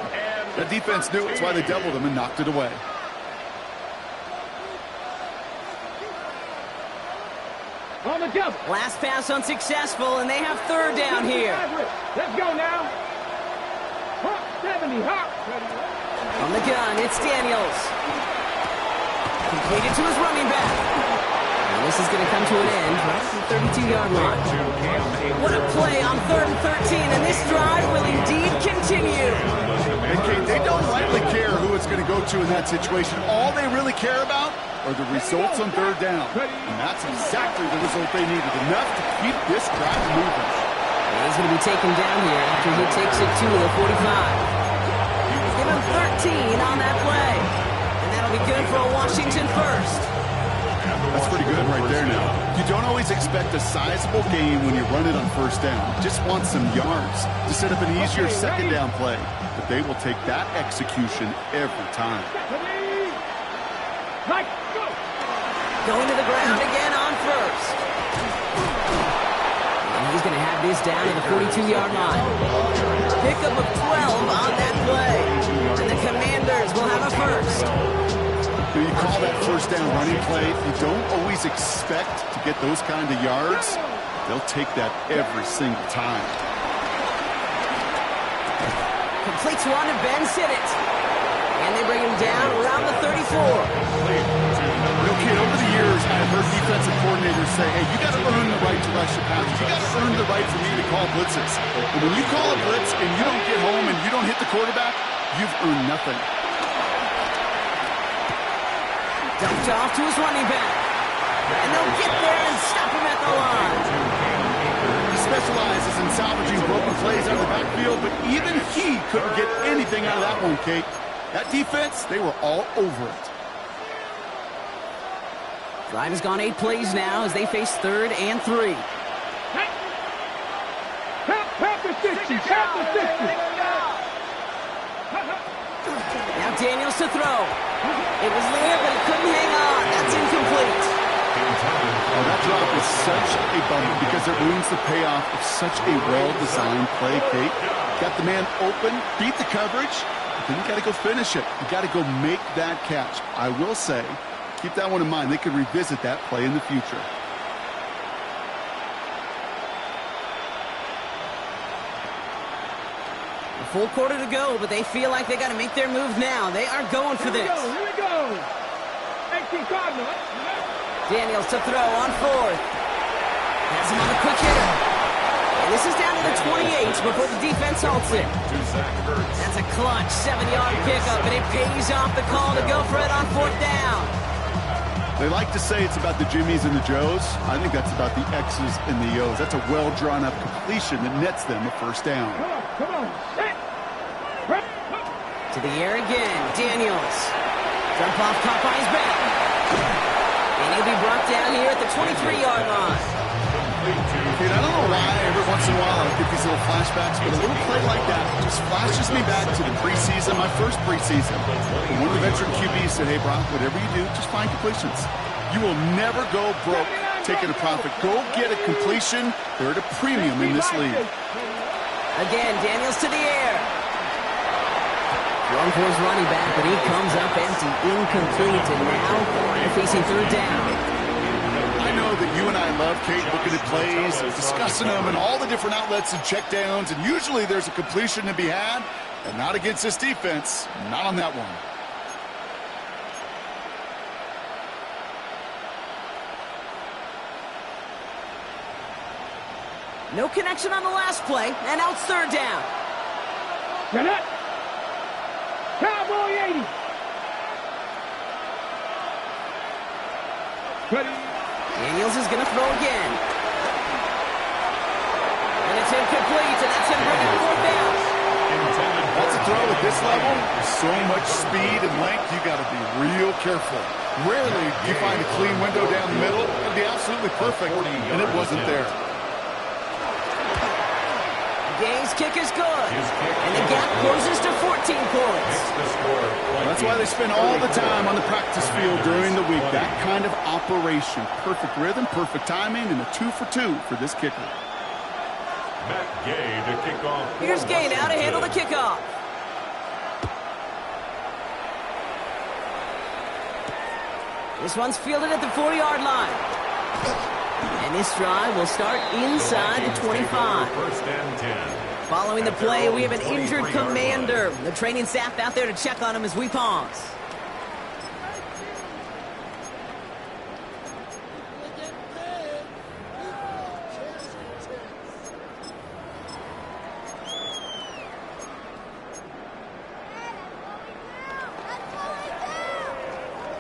That defense knew it's why they doubled him and knocked it away. On the double. Last pass unsuccessful, and they have 3rd down here. Let's go now. 70, hop. On the gun, it's Daniels. Completed to his running back. And this is going to come to an end right at the 32-yard line. What a play on 3rd and 13, and this drive will indeed continue. And Kate, they don't rightly care who it's going to go to in that situation. All they really care about are the results on 3rd down. And that's exactly the result they needed, enough to keep this drive moving. And he's going to be taken down here after he takes it to the 45. Give him 13 on that play. And that'll be good for a Washington 1st. That's pretty good right there now. You don't always expect a sizable gain when you run it on 1st down. You just want some yards to set up an easier 2nd down play. But they will take that execution every time. Going to the ground again on 1st. And he's going to have this down to the 42-yard line. Pickup of 12 on that play. And the Commanders will have a 1st. You call that 1st down running play. You don't always expect to get those kind of yards. They'll take that every single time. Completes one to Ben Sinnott. And they bring him down around the 34. Kid, over the years, I've heard defensive coordinators say, hey, you got to earn the right to rush the passes. You got to earn the right for me to call blitzes. And when you call a blitz and you don't get home and you don't hit the quarterback, you've earned nothing. Dumped off to his running back. And they'll get there and stop him at the line. He specializes in salvaging broken plays out of the backfield, but even he couldn't get anything out of that one, Kate. That defense, they were all over it. Drive has gone 8 plays now as they face 3rd and 3. Tap the 60. Tap the 60. Now Daniels to throw. It was there, but it couldn't hang on. That's incomplete. Oh, that drop is such a bummer because it ruins the payoff of such a well-designed play, Kate. Got the man open, beat the coverage, but then you got to go finish it. You got to go make that catch. I will say, keep that one in mind. They could revisit that play in the future. A full quarter to go, but they feel like they got to make their move now. They are going for this. Here we go. 18 Cardinal. Daniels to throw on fourth. Has him on the quick hitter. And this is down to the 28 before the defense halts it. That's a clutch 7-yard pickup, and it pays off the call to go for it on fourth down. They like to say it's about the Jimmies and the Joes. I think that's about the X's and the O's. That's a well-drawn-up completion that nets them a first down. Come on. To the air again. Daniels. Jump off, caught by his back. And he'll be brought down here at the 23-yard line. Dude, I don't know why every once in a while I get these little flashbacks, but a little play like that just flashes me back to the preseason, my first preseason. And one of the veteran QBs said, hey, Brock, whatever you do, just find completions. You will never go broke taking a profit. Go get a completion. They're at a premium in this league. Again, Daniels to the air. Going for his running back, but he comes up empty, incomplete, and now they're facing third down. I know that you and I love, Kate, looking at plays, discussing them, and all the different outlets and checkdowns, and usually there's a completion to be had, and not against this defense. Not on that one. No connection on the last play, and now it's third down. Get it. Cowboy 80. Ready. Daniels is going to throw again. And it's incomplete, and that's him bringing fourth down. That's a throw at this level. So much speed and length, you got to be real careful. Rarely do you find a clean window down the middle. It would be absolutely perfect, and it wasn't there. Game's kick is good, and the gap closes to 14 points. That's why they spend all the time on the practice field during the week. That kind of operation. Perfect rhythm, perfect timing, and a 2 for 2 for this kicker. Matt Gay to kick off. Here's Gay now to handle the kickoff. This one's fielded at the 4-yard line. And this drive will start inside the 25. First and 10. Following the play, we have an injured commander. The training staff out there to check on him as we pause.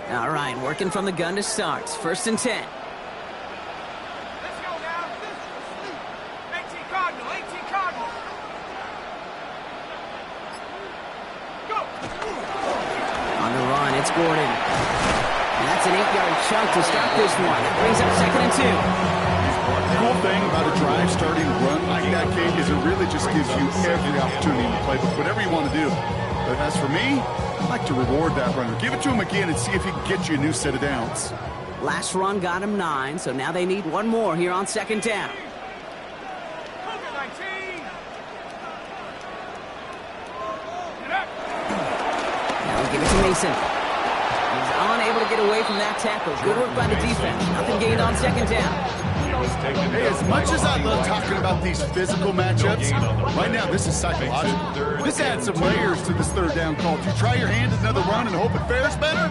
All right, working from the gun to start. First and 10. Gordon. And that's an 8-yard chunk to start this one. That brings up second and 2. The cool thing about a drive starting run like that, Kate, is it really just gives you every opportunity to play whatever you want to do. But as for me, I like to reward that runner. Give it to him again and see if he can get you a new set of downs. Last run got him 9, so now they need one more here on second down. Now we give it to Mason. Unable to get away from that tackle. Good work by the defense. Nothing gained on second down. Hey, as much as I love talking about these physical matchups, right now this is psychological. This adds some layers to this third down call. Do you try your hand at another run and hope it fares better?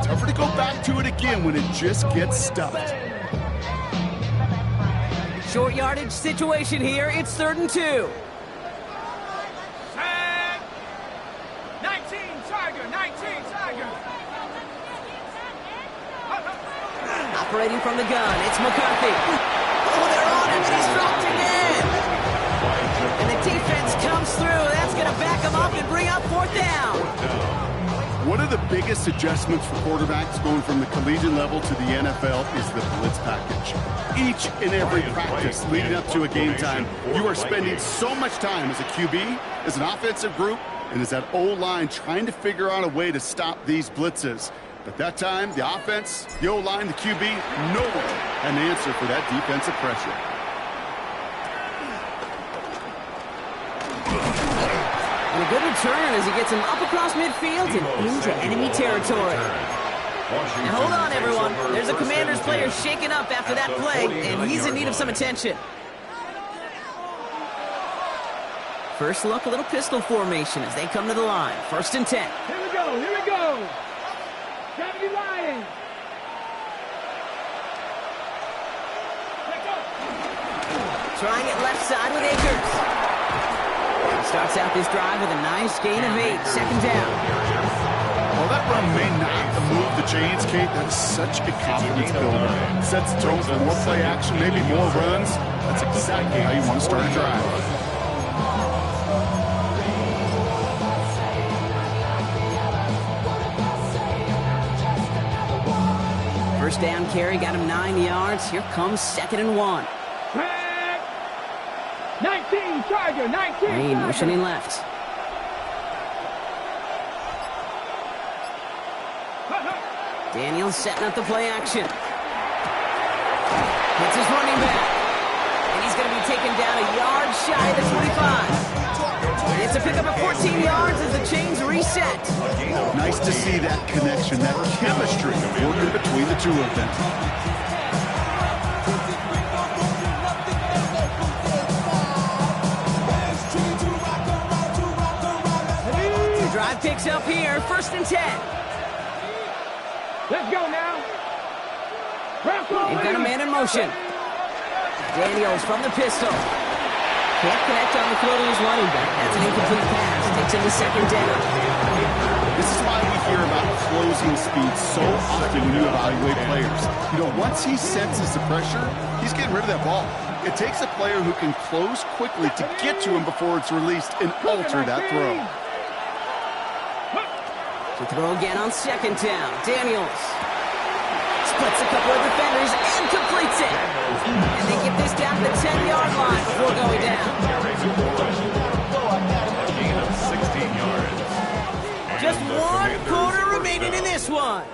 Tougher to go back to it again when it just gets stuffed. Short yardage situation here. It's third and 2. 19 Tiger. Operating from the gun, it's McCarthy. Oh, they're on him, and he's dropped again. And the defense comes through. That's going to back him up and bring up fourth down. One of the biggest adjustments for quarterbacks going from the collegiate level to the NFL is the blitz package. Each and every practice leading up to a game time, you are spending so much time as a QB, as an offensive group, and as that O-line trying to figure out a way to stop these blitzes. But that time, the offense, the O-line, the QB, no one had an answer for that defensive pressure. And a good return as he gets him up across midfield and into enemy territory. And hold on, everyone. There's a Commanders player shaken up after that play, and he's in need of some attention. First look, a little pistol formation as they come to the line. 1st and 10. Here we go, here we go. 70 Lions. Trying it left side with Akers. Starts out this drive with a nice gain of 8. 2nd down. Well, that run may not move the chains, Kate. That's such a confidence builder. Sets the tone for more play action, maybe more runs. That's exactly how you want to start a drive. First down carry got him 9 yards. Here comes 2nd and 1. 19, Charger, 19. Rain motioning left. Daniels setting up the play action. Hits his running back. And he's going to be taken down a yard shy of the 25. It's a pickup of 14 yards as the chains reset. Nice to see that connection, that chemistry working between the two of them. The drive picks up here, 1st and 10. Let's go now. They've got a man in motion. Daniels from the pistol. Can't connect on the throw to his running back. That's an incomplete pass. Takes him to 2nd down. This is why we hear about closing speed so often when you evaluate players. You know, once he senses the pressure, he's getting rid of that ball. It takes a player who can close quickly to get to him before it's released and alter that throw. To throw again on 2nd down. Daniels splits a couple of defenders and completes it. And they get this down to the 10-yard line before going down. Gain of 16 yards. Just 1 quarter remaining in this one.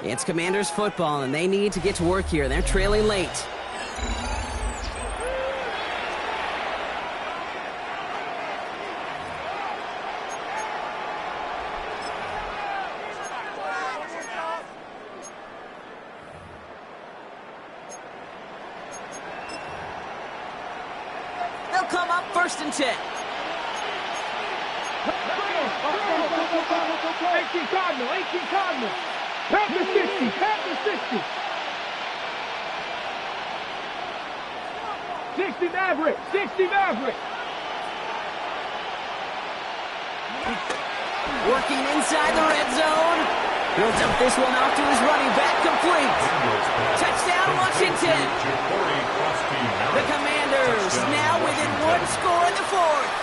It's Commanders football, and they need to get to work here. They're trailing late. They'll come up 1st and 10. 18 Cardinal, 18 Cardinal. Panther 60, Panther 60. 60 Maverick, 60 Maverick. Working inside the red zone. He'll dump this one off to his running back, complete. Touchdown, Washington. The Commanders now within 1 score in the 4th.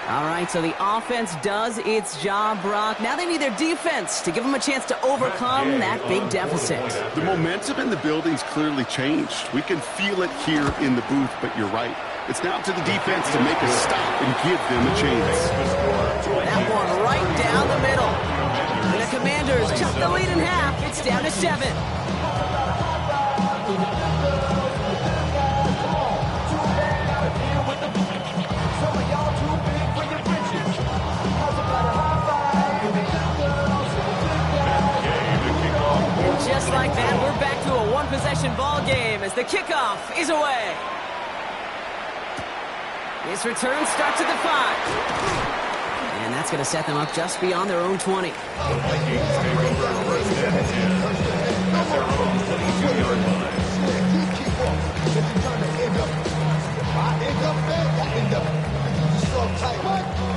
All right, so the offense does its job, Brock. Now they need their defense to give them a chance to overcome that big deficit. The momentum in the building's clearly changed. We can feel it here in the booth, but you're right. It's now to the defense to make a stop and give them a chance. That one right down the middle. And the Commanders chop the lead in half. It's down to 7. And just like that, we're back to a one-possession ball game as the kickoff is away. This return starts at the 5. And that's going to set them up just beyond their own 20.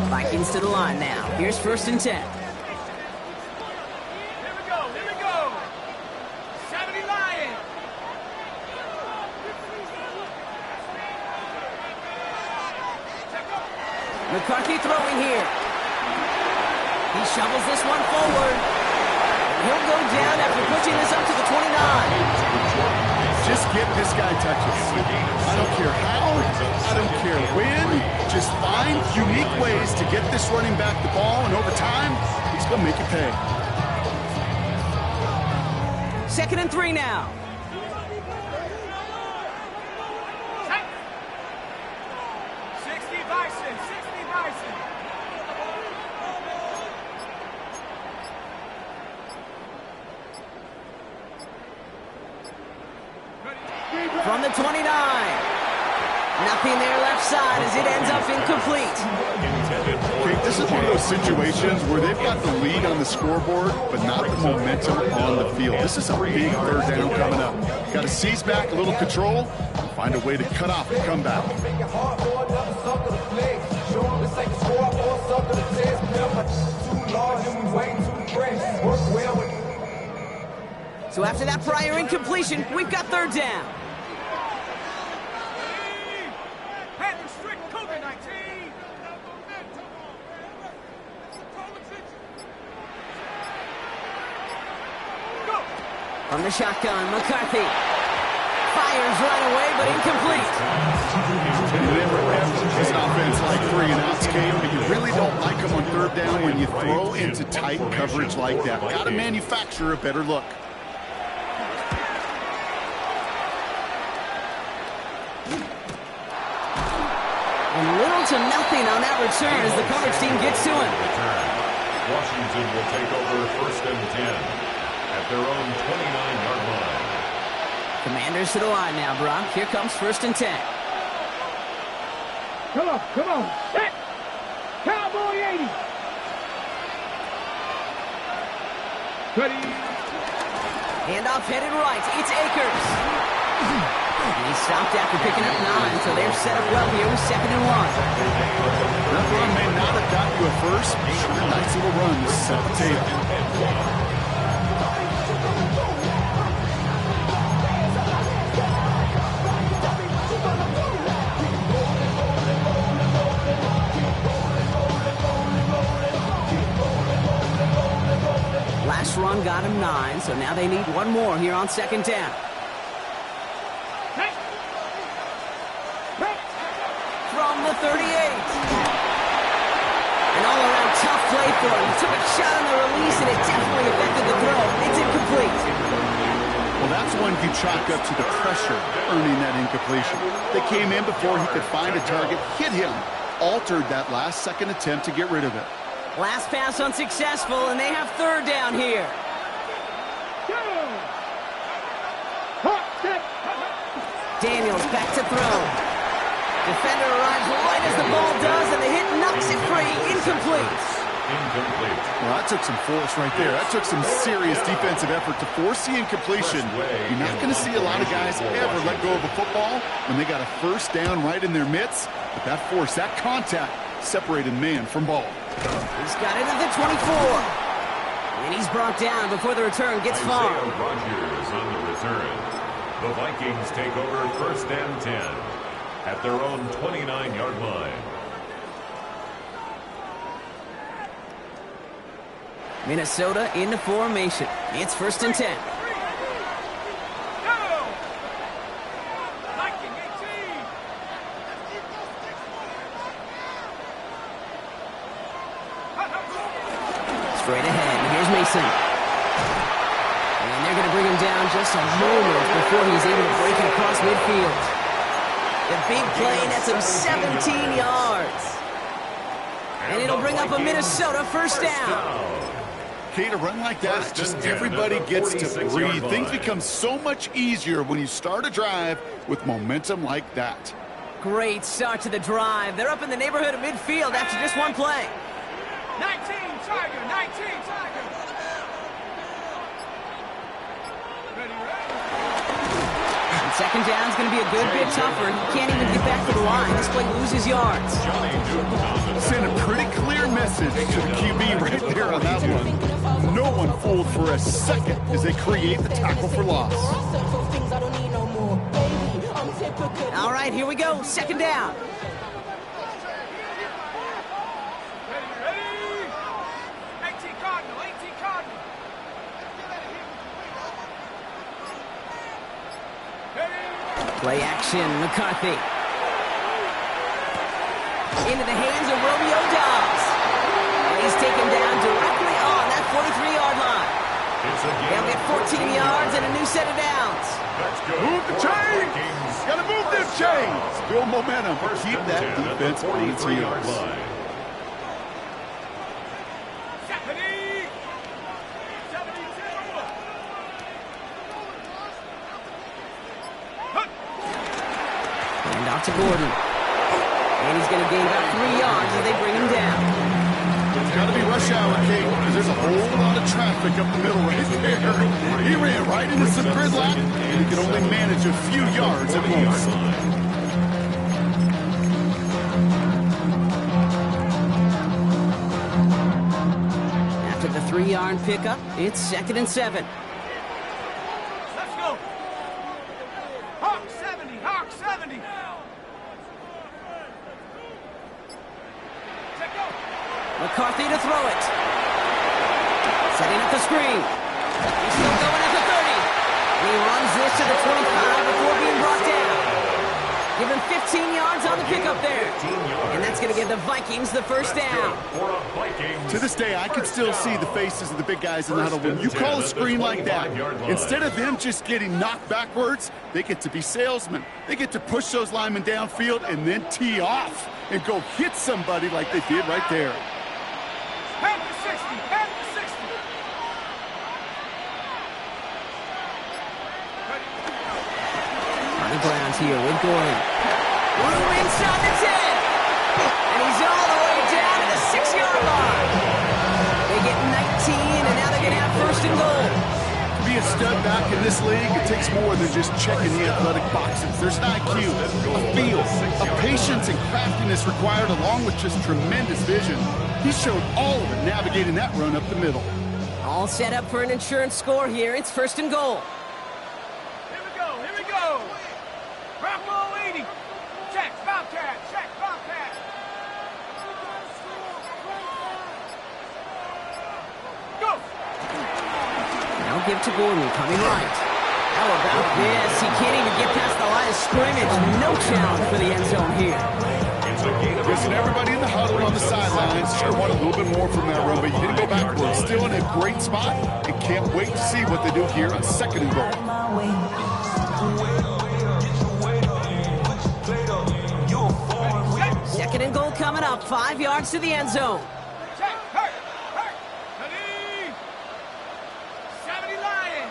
Vikings to the line now. Here's 1st and 10. Here we go, here we go. 70 Lions. McCarthy throwing here. He shovels this one forward. He'll go down after pushing this up to the 29. Just give this guy touches. I don't care how, I don't care when. Just find unique ways to get this running back the ball, and over time, he's going to make it pay. 2nd and 3 now. From the 29. Nothing there left side as it ends up incomplete. Okay, this is one of those situations where they've got the lead on the scoreboard, but not the momentum on the field. This is a big third down coming up. Got to seize back a little control and find a way to cut off the comeback. So after that prior incompletion, we've got third down. From the shotgun, McCarthy fires right away, but incomplete. Never ever this offense like 3 and outs, Kate, but you really don't like them on third down when you throw into tight coverage like that. Got to manufacture a better look. And little to nothing on that return as the coverage team gets to him. Washington will take over 1st and 10. At their own 29-yard line. Commanders to the line now, Brock. Here comes 1st and 10. Come on, come on. Set. Cowboy 80. Ready. Handoff headed right. It's Akers. And he stopped after picking up 9, so they're set up well here with 2nd and 1. That run may not have got you a first. Sure, nice little run to set the table. Last run got him 9, so now they need one more here on 2nd down. From the 38. An all-around tough play for him. He took a shot on the release, and it definitely affected the throw. It's incomplete. Well, that's one you chalk up to the pressure earning that incompletion. They came in before he could find a target, hit him, altered that last-second attempt to get rid of it. Last pass unsuccessful, and they have third down here. Daniels back to throw. Defender arrives right as the ball does, and the hit knocks it free. Incomplete. Well, that took some force right there. That took some serious defensive effort to force the incompletion. You're not going to see a lot of guys ever let go of a football when they got a first down right in their midst. But that force, that contact, separated man from ball. He's got it at the 24. And he's brought down before the return gets far. Rogers on the return. The Vikings take over 1st and 10 at their own 29-yard line. Minnesota into formation. It's 1st and 10. Straight ahead. Here's Mason. And they're going to bring him down just a moment before he's able to break it across midfield. The big play nets him 17 yards. And it'll bring up a Minnesota first down. Kate, a run like that, just everybody gets to breathe. Things become so much easier when you start a drive with momentum like that. Great start to the drive. They're up in the neighborhood of midfield after just one play. 19 Tiger, 19 Tiger. And 2nd down's going to be a good bit tougher. He can't even get back to the line. This play loses yards. Send a pretty clear message to the QB right there on that one. No one fooled for a second as they create the tackle for loss. All right, here we go. 2nd down. Play action, McCarthy. Into the hands of Romeo Dobbs. And he's taken down directly on that 43-yard line. They'll get 14 yards and a new set of downs. Move the chains! Gotta move them chains! Build momentum, but keep that defense on its heels. to Gordon. And he's going to gain about 3 yards as they bring him down. It's got to be rush hour, Kate, because there's a whole lot of traffic up the middle right there. He ran right into some gridlock, and he could only manage a few yards at most. After the 3-yard pickup, it's 2nd and 7. Let's go. Hawk 70, Hawk 70. Check go. McCarthy to throw it. Setting up the screen. He's still going at the 30. And he runs this to the 25 before being brought down. Give him 15 yards on the pickup there. And that's going to give the Vikings the first down. To this day, I can still see the faces of the big guys in the huddle. When you call a screen like that, instead of them just getting knocked backwards, they get to be salesmen. They get to push those linemen downfield and then tee off and go hit somebody like they did right there. Hand to 60, hand to 60. On the ground here with Gordon. Room inside the 10. And he's all the way down to the 6-yard line. They get 19, and now they're going to have 1st and goal. To be a stud back in this league, it takes more than just checking the athletic boxes. There's an IQ, a feel, a patience and craftiness required along with just tremendous vision. He showed all of it navigating that run up the middle. All set up for an insurance score here. It's 1st and goal. Here we go, here we go. Bravo 80. Check, Bobcat, check, Bobcat. Go. Now give to Gordon, coming right. How about this? He can't even get past the line of scrimmage. No challenge for the end zone here. Listen, everybody in the huddle on the sidelines sure want a little bit more from that run, but you didn't go backwards. Still in a great spot, and can't wait to see what they do here on 2nd and goal. 2nd and goal coming up. 5 yards to the end zone. Check, hurt, hurt. Ready. 70 Lion.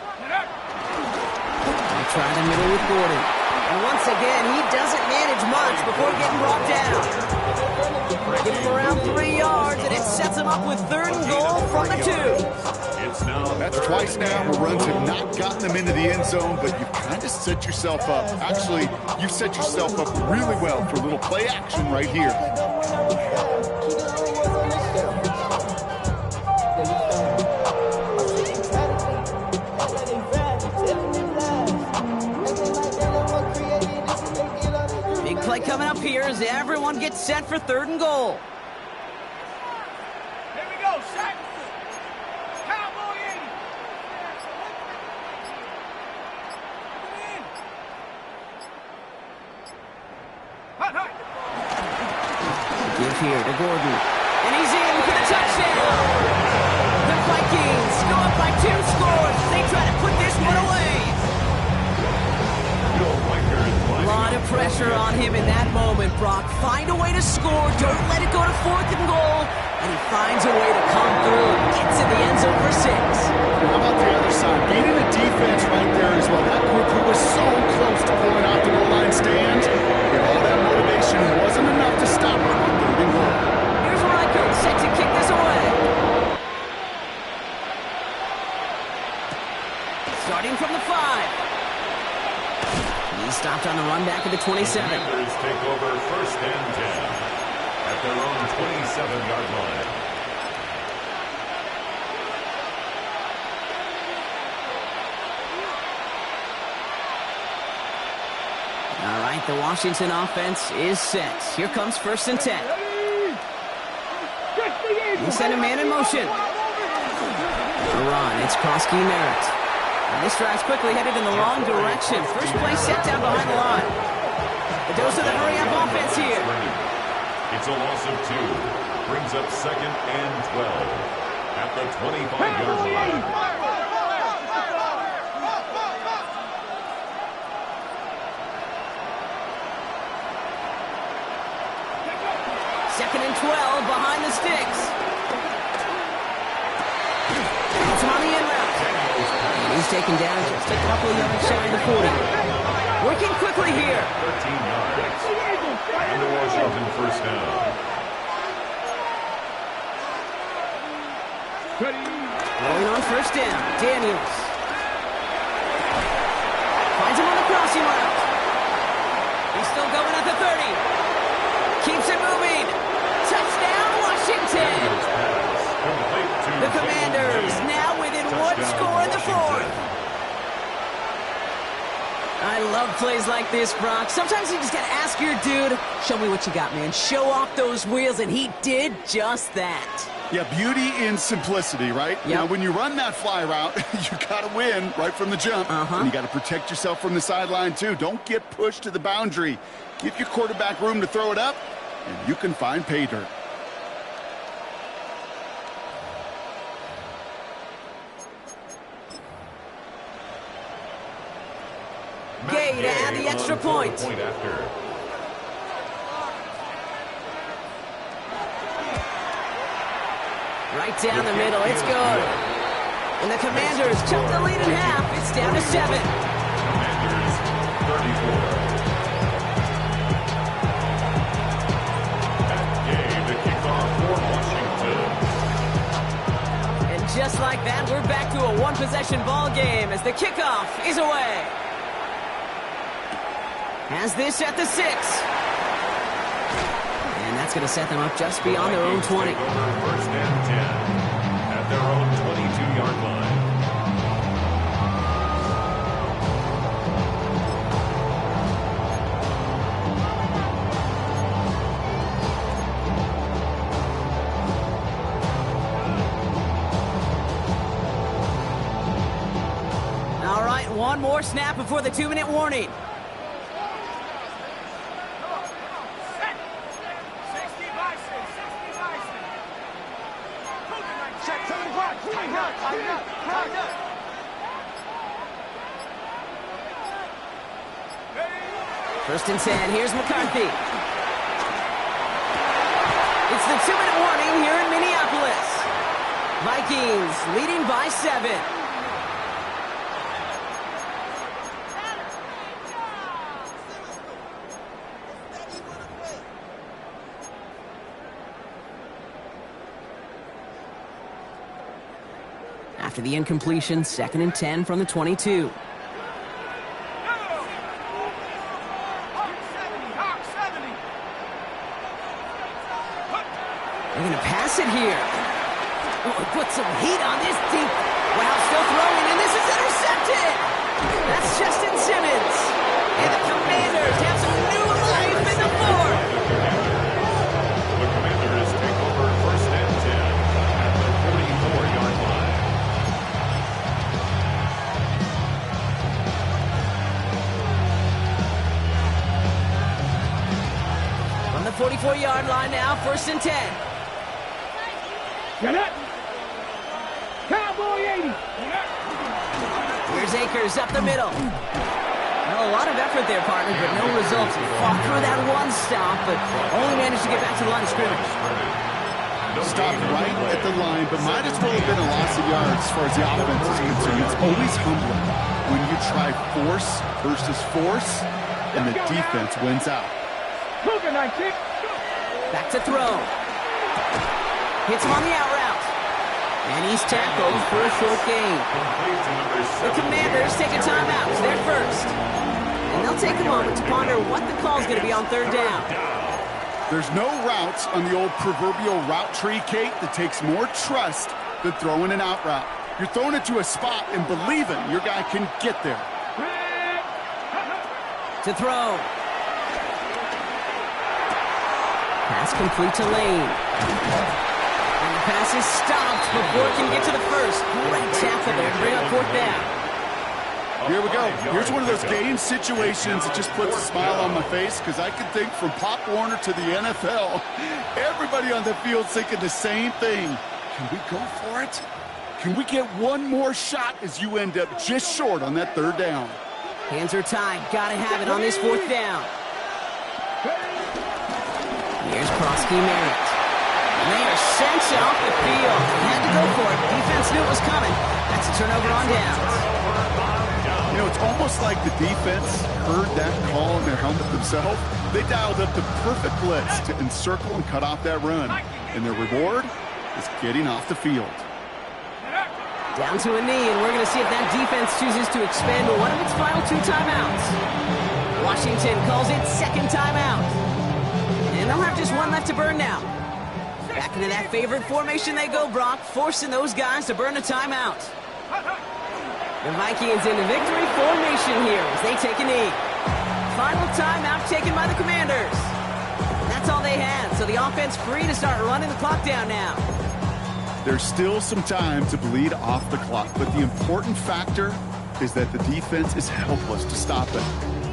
Right there. They try the middle with Gordon. And once again, he doesn't manage much before getting brought down. Give him around 3 yards, and it sets him up with 3rd and goal from the 2. That's twice now where runs have not gotten them into the end zone, but you've kind of set yourself up. Actually, you've set yourself up really well for a little play action right here. Big play coming up here as everyone gets set for 3rd and goal. Here we go, set. Cowboy 80. Hot, hot. Give here to Gordon. And he's in for the touchdown. The Vikings go up by 2 scores. They try to put this one away. A lot of pressure on him in that moment, Brock. Find a way to score. Don't let it go to 4th and goal. And he finds a way to come through and gets in the end zone for 6. How about the other side? Beating the defense right there as well. That group who was so close to pulling off the goal line stand. And all that motivation wasn't enough to stop him on 3rd and goal. Here's Riker set to kick this away. Starting from the 5. He's stopped on the run back at the 27. Commanders take over 1st and 10 at their own 27-yard line. All right, the Washington offense is set. Here comes 1st and 10. He sent a man in motion. A run, it's Krosky Merritt. And this drive's quickly headed in the wrong direction. First play set down behind the line. The dose of the hurry-up offense here. It's a loss of 2. Brings up 2nd and 12 at the 25-yard line. 2nd and 12 behind the sticks. It's taken down just a couple of yards shy of the 40. Working quickly here. 13 yards. And the Washington first down. Rolling on first down. Daniels. Finds him on the crossing route. He's still going at the 30. Keeps it moving. Touchdown, Washington. The Commanders now within one score in the fourth. I love plays like this, Brock. Sometimes you just got to ask your dude, show me what you got, man. Show off those wheels, and he did just that. Yeah, beauty in simplicity, right? Yep. Now, when you run that fly route, you got to win right from the jump. And you got to protect yourself from the sideline, too. Don't get pushed to the boundary. Give your quarterback room to throw it up, and you can find pay dirt. Gay to add the extra point. Right down the middle, it's good. And the Commanders cut the lead in half. It's down to 7. Commanders 34. That gave the kickoff for Washington. And just like that, we're back to a one-possession ball game as the kickoff is away. Has this at the 6. And that's going to set them up just beyond their own 20. First and 10 at their own 22-yard line. All right, one more snap before the 2-minute warning. First and 10, here's McCarthy. It's the 2-minute warning here in Minneapolis. Vikings leading by 7. After the incompletion, 2nd and 10 from the 22. They're going to pass it here. Oh, put some heat on this deep. Wow, still throwing, and this is intercepted. That's Justin Simmons. And the Commanders have some new life in the fourth. The Commanders take over first and 10 at the 44-yard line. From the 44-yard line now, first and 10. Get it! Cowboy 80! Here's Akers up the middle. Well, a lot of effort there, partner, but no results. Fought through that one stop, but only managed to get back to the line of scrimmage. Stopped right at the line, but might as well have been a loss of yards as far as the offense is concerned. It's always humbling when you try force versus force, and the defense wins out. Back to throw. Hits him on the out route. And he's tackled for a short gain. The Commanders take a timeout. It's their first. And they'll take a moment to ponder what the call is going to be on 3rd down. There's no routes on the old proverbial route tree, Kate, that takes more trust than throwing an out route. You're throwing it to a spot and believing your guy can get there. To throw. Pass complete to Lane. And the pass is stopped before it can get to the first. Great tackle there to bring up 4th down. Here we go. Here's one of those game situations that just puts a smile on my face because I can think from Pop Warner to the NFL. Everybody on the field thinking the same thing. Can we go for it? Can we get one more shot as you end up just short on that 3rd down? Hands are tied. Gotta have it on this 4th down. Here's Prosky Merritt. And they are sent off the field. Had to go for it. Defense knew it was coming. That's a turnover on downs. know, it's almost like the defense heard that call in their helmet themselves. They dialed up the perfect blitz to encircle and cut off that run. And their reward is getting off the field. Down to a knee, and we're going to see if that defense chooses to expand to one of its final 2 timeouts. Washington calls it second timeout. And they'll have just one left to burn now. Back into that favorite formation they go, Brock, forcing those guys to burn a timeout. The Vikings in the victory formation here as they take a knee. Final timeout taken by the Commanders. That's all they had, so the offense free to start running the clock down now. There's still some time to bleed off the clock, but the important factor is that the defense is helpless to stop it.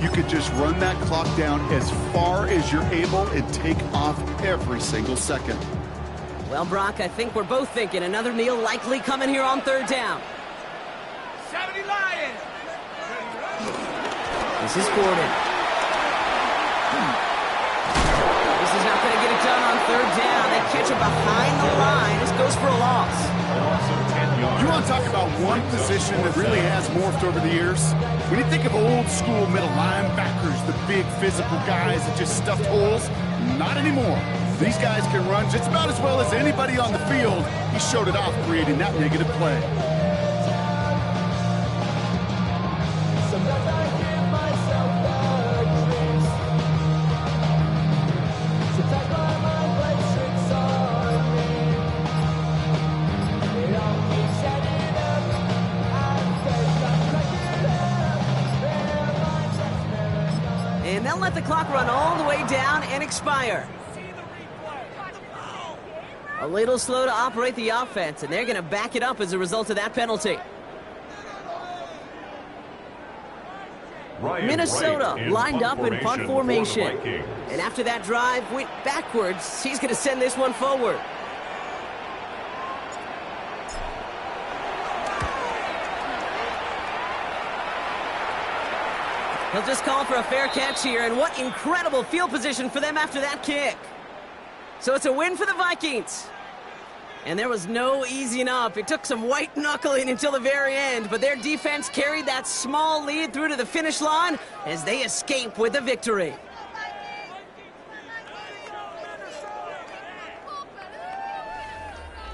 You could just run that clock down as far as you're able and take off every single second. Well, Brock, I think we're both thinking another kneel likely coming here on third down. 70 Lions! This is Gordon. This is not going to get it done on third down. They catch it behind the line. This goes for a loss. You want to talk about one position that really has morphed over the years? When you think of old school middle linebackers, the big physical guys that just stuffed holes, not anymore. These guys can run just about as well as anybody on the field. He showed it off creating that negative play. And they'll let the clock run all the way down and expire. A little slow to operate the offense, and they're going to back it up as a result of that penalty. Minnesota lined up in punt formation. And after that drive went backwards, he's going to send this one forward. He'll just call for a fair catch here, and what incredible field position for them after that kick. So it's a win for the Vikings. And there was no easing up. It took some white knuckling until the very end, but their defense carried that small lead through to the finish line as they escape with the victory.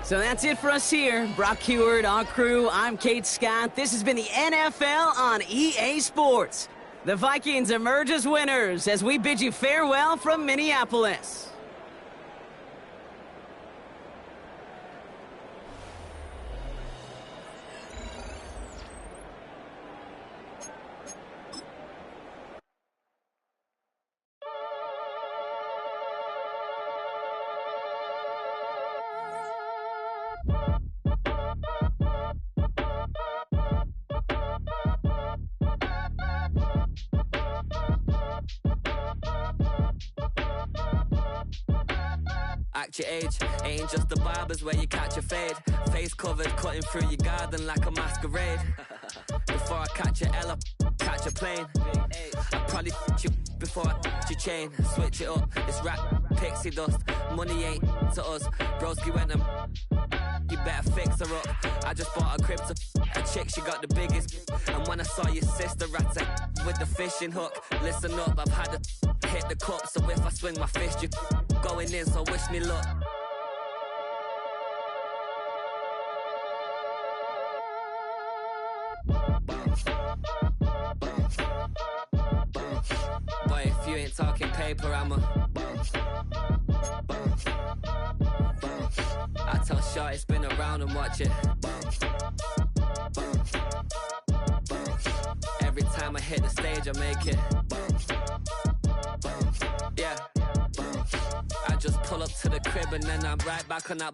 So that's it for us here. Brock Heward, our crew, I'm Kate Scott. This has been the NFL on EA Sports. The Vikings emerge as winners as we bid you farewell from Minneapolis. Act your age, ain't just the barbers where you catch a fade. Face covered, cutting through your garden like a masquerade. Before I catch a L up, catch a plane. I probably f*** you before I f*** your chain. Switch it up, it's rap, pixie dust. Money ain't to us, broski went and you better fix her up. I just bought a crib to a chick, she got the biggest. And when I saw your sister rat with the fishing hook, listen up, I've had to hit the cup. So if I swing my fist, you going in, so wish me luck. Boy, if you ain't talking paper, I'm a I tell Shorty spin around and watch it. Every time I hit the stage, I make it. Yeah. I just pull up to the crib and then I'm right back on that.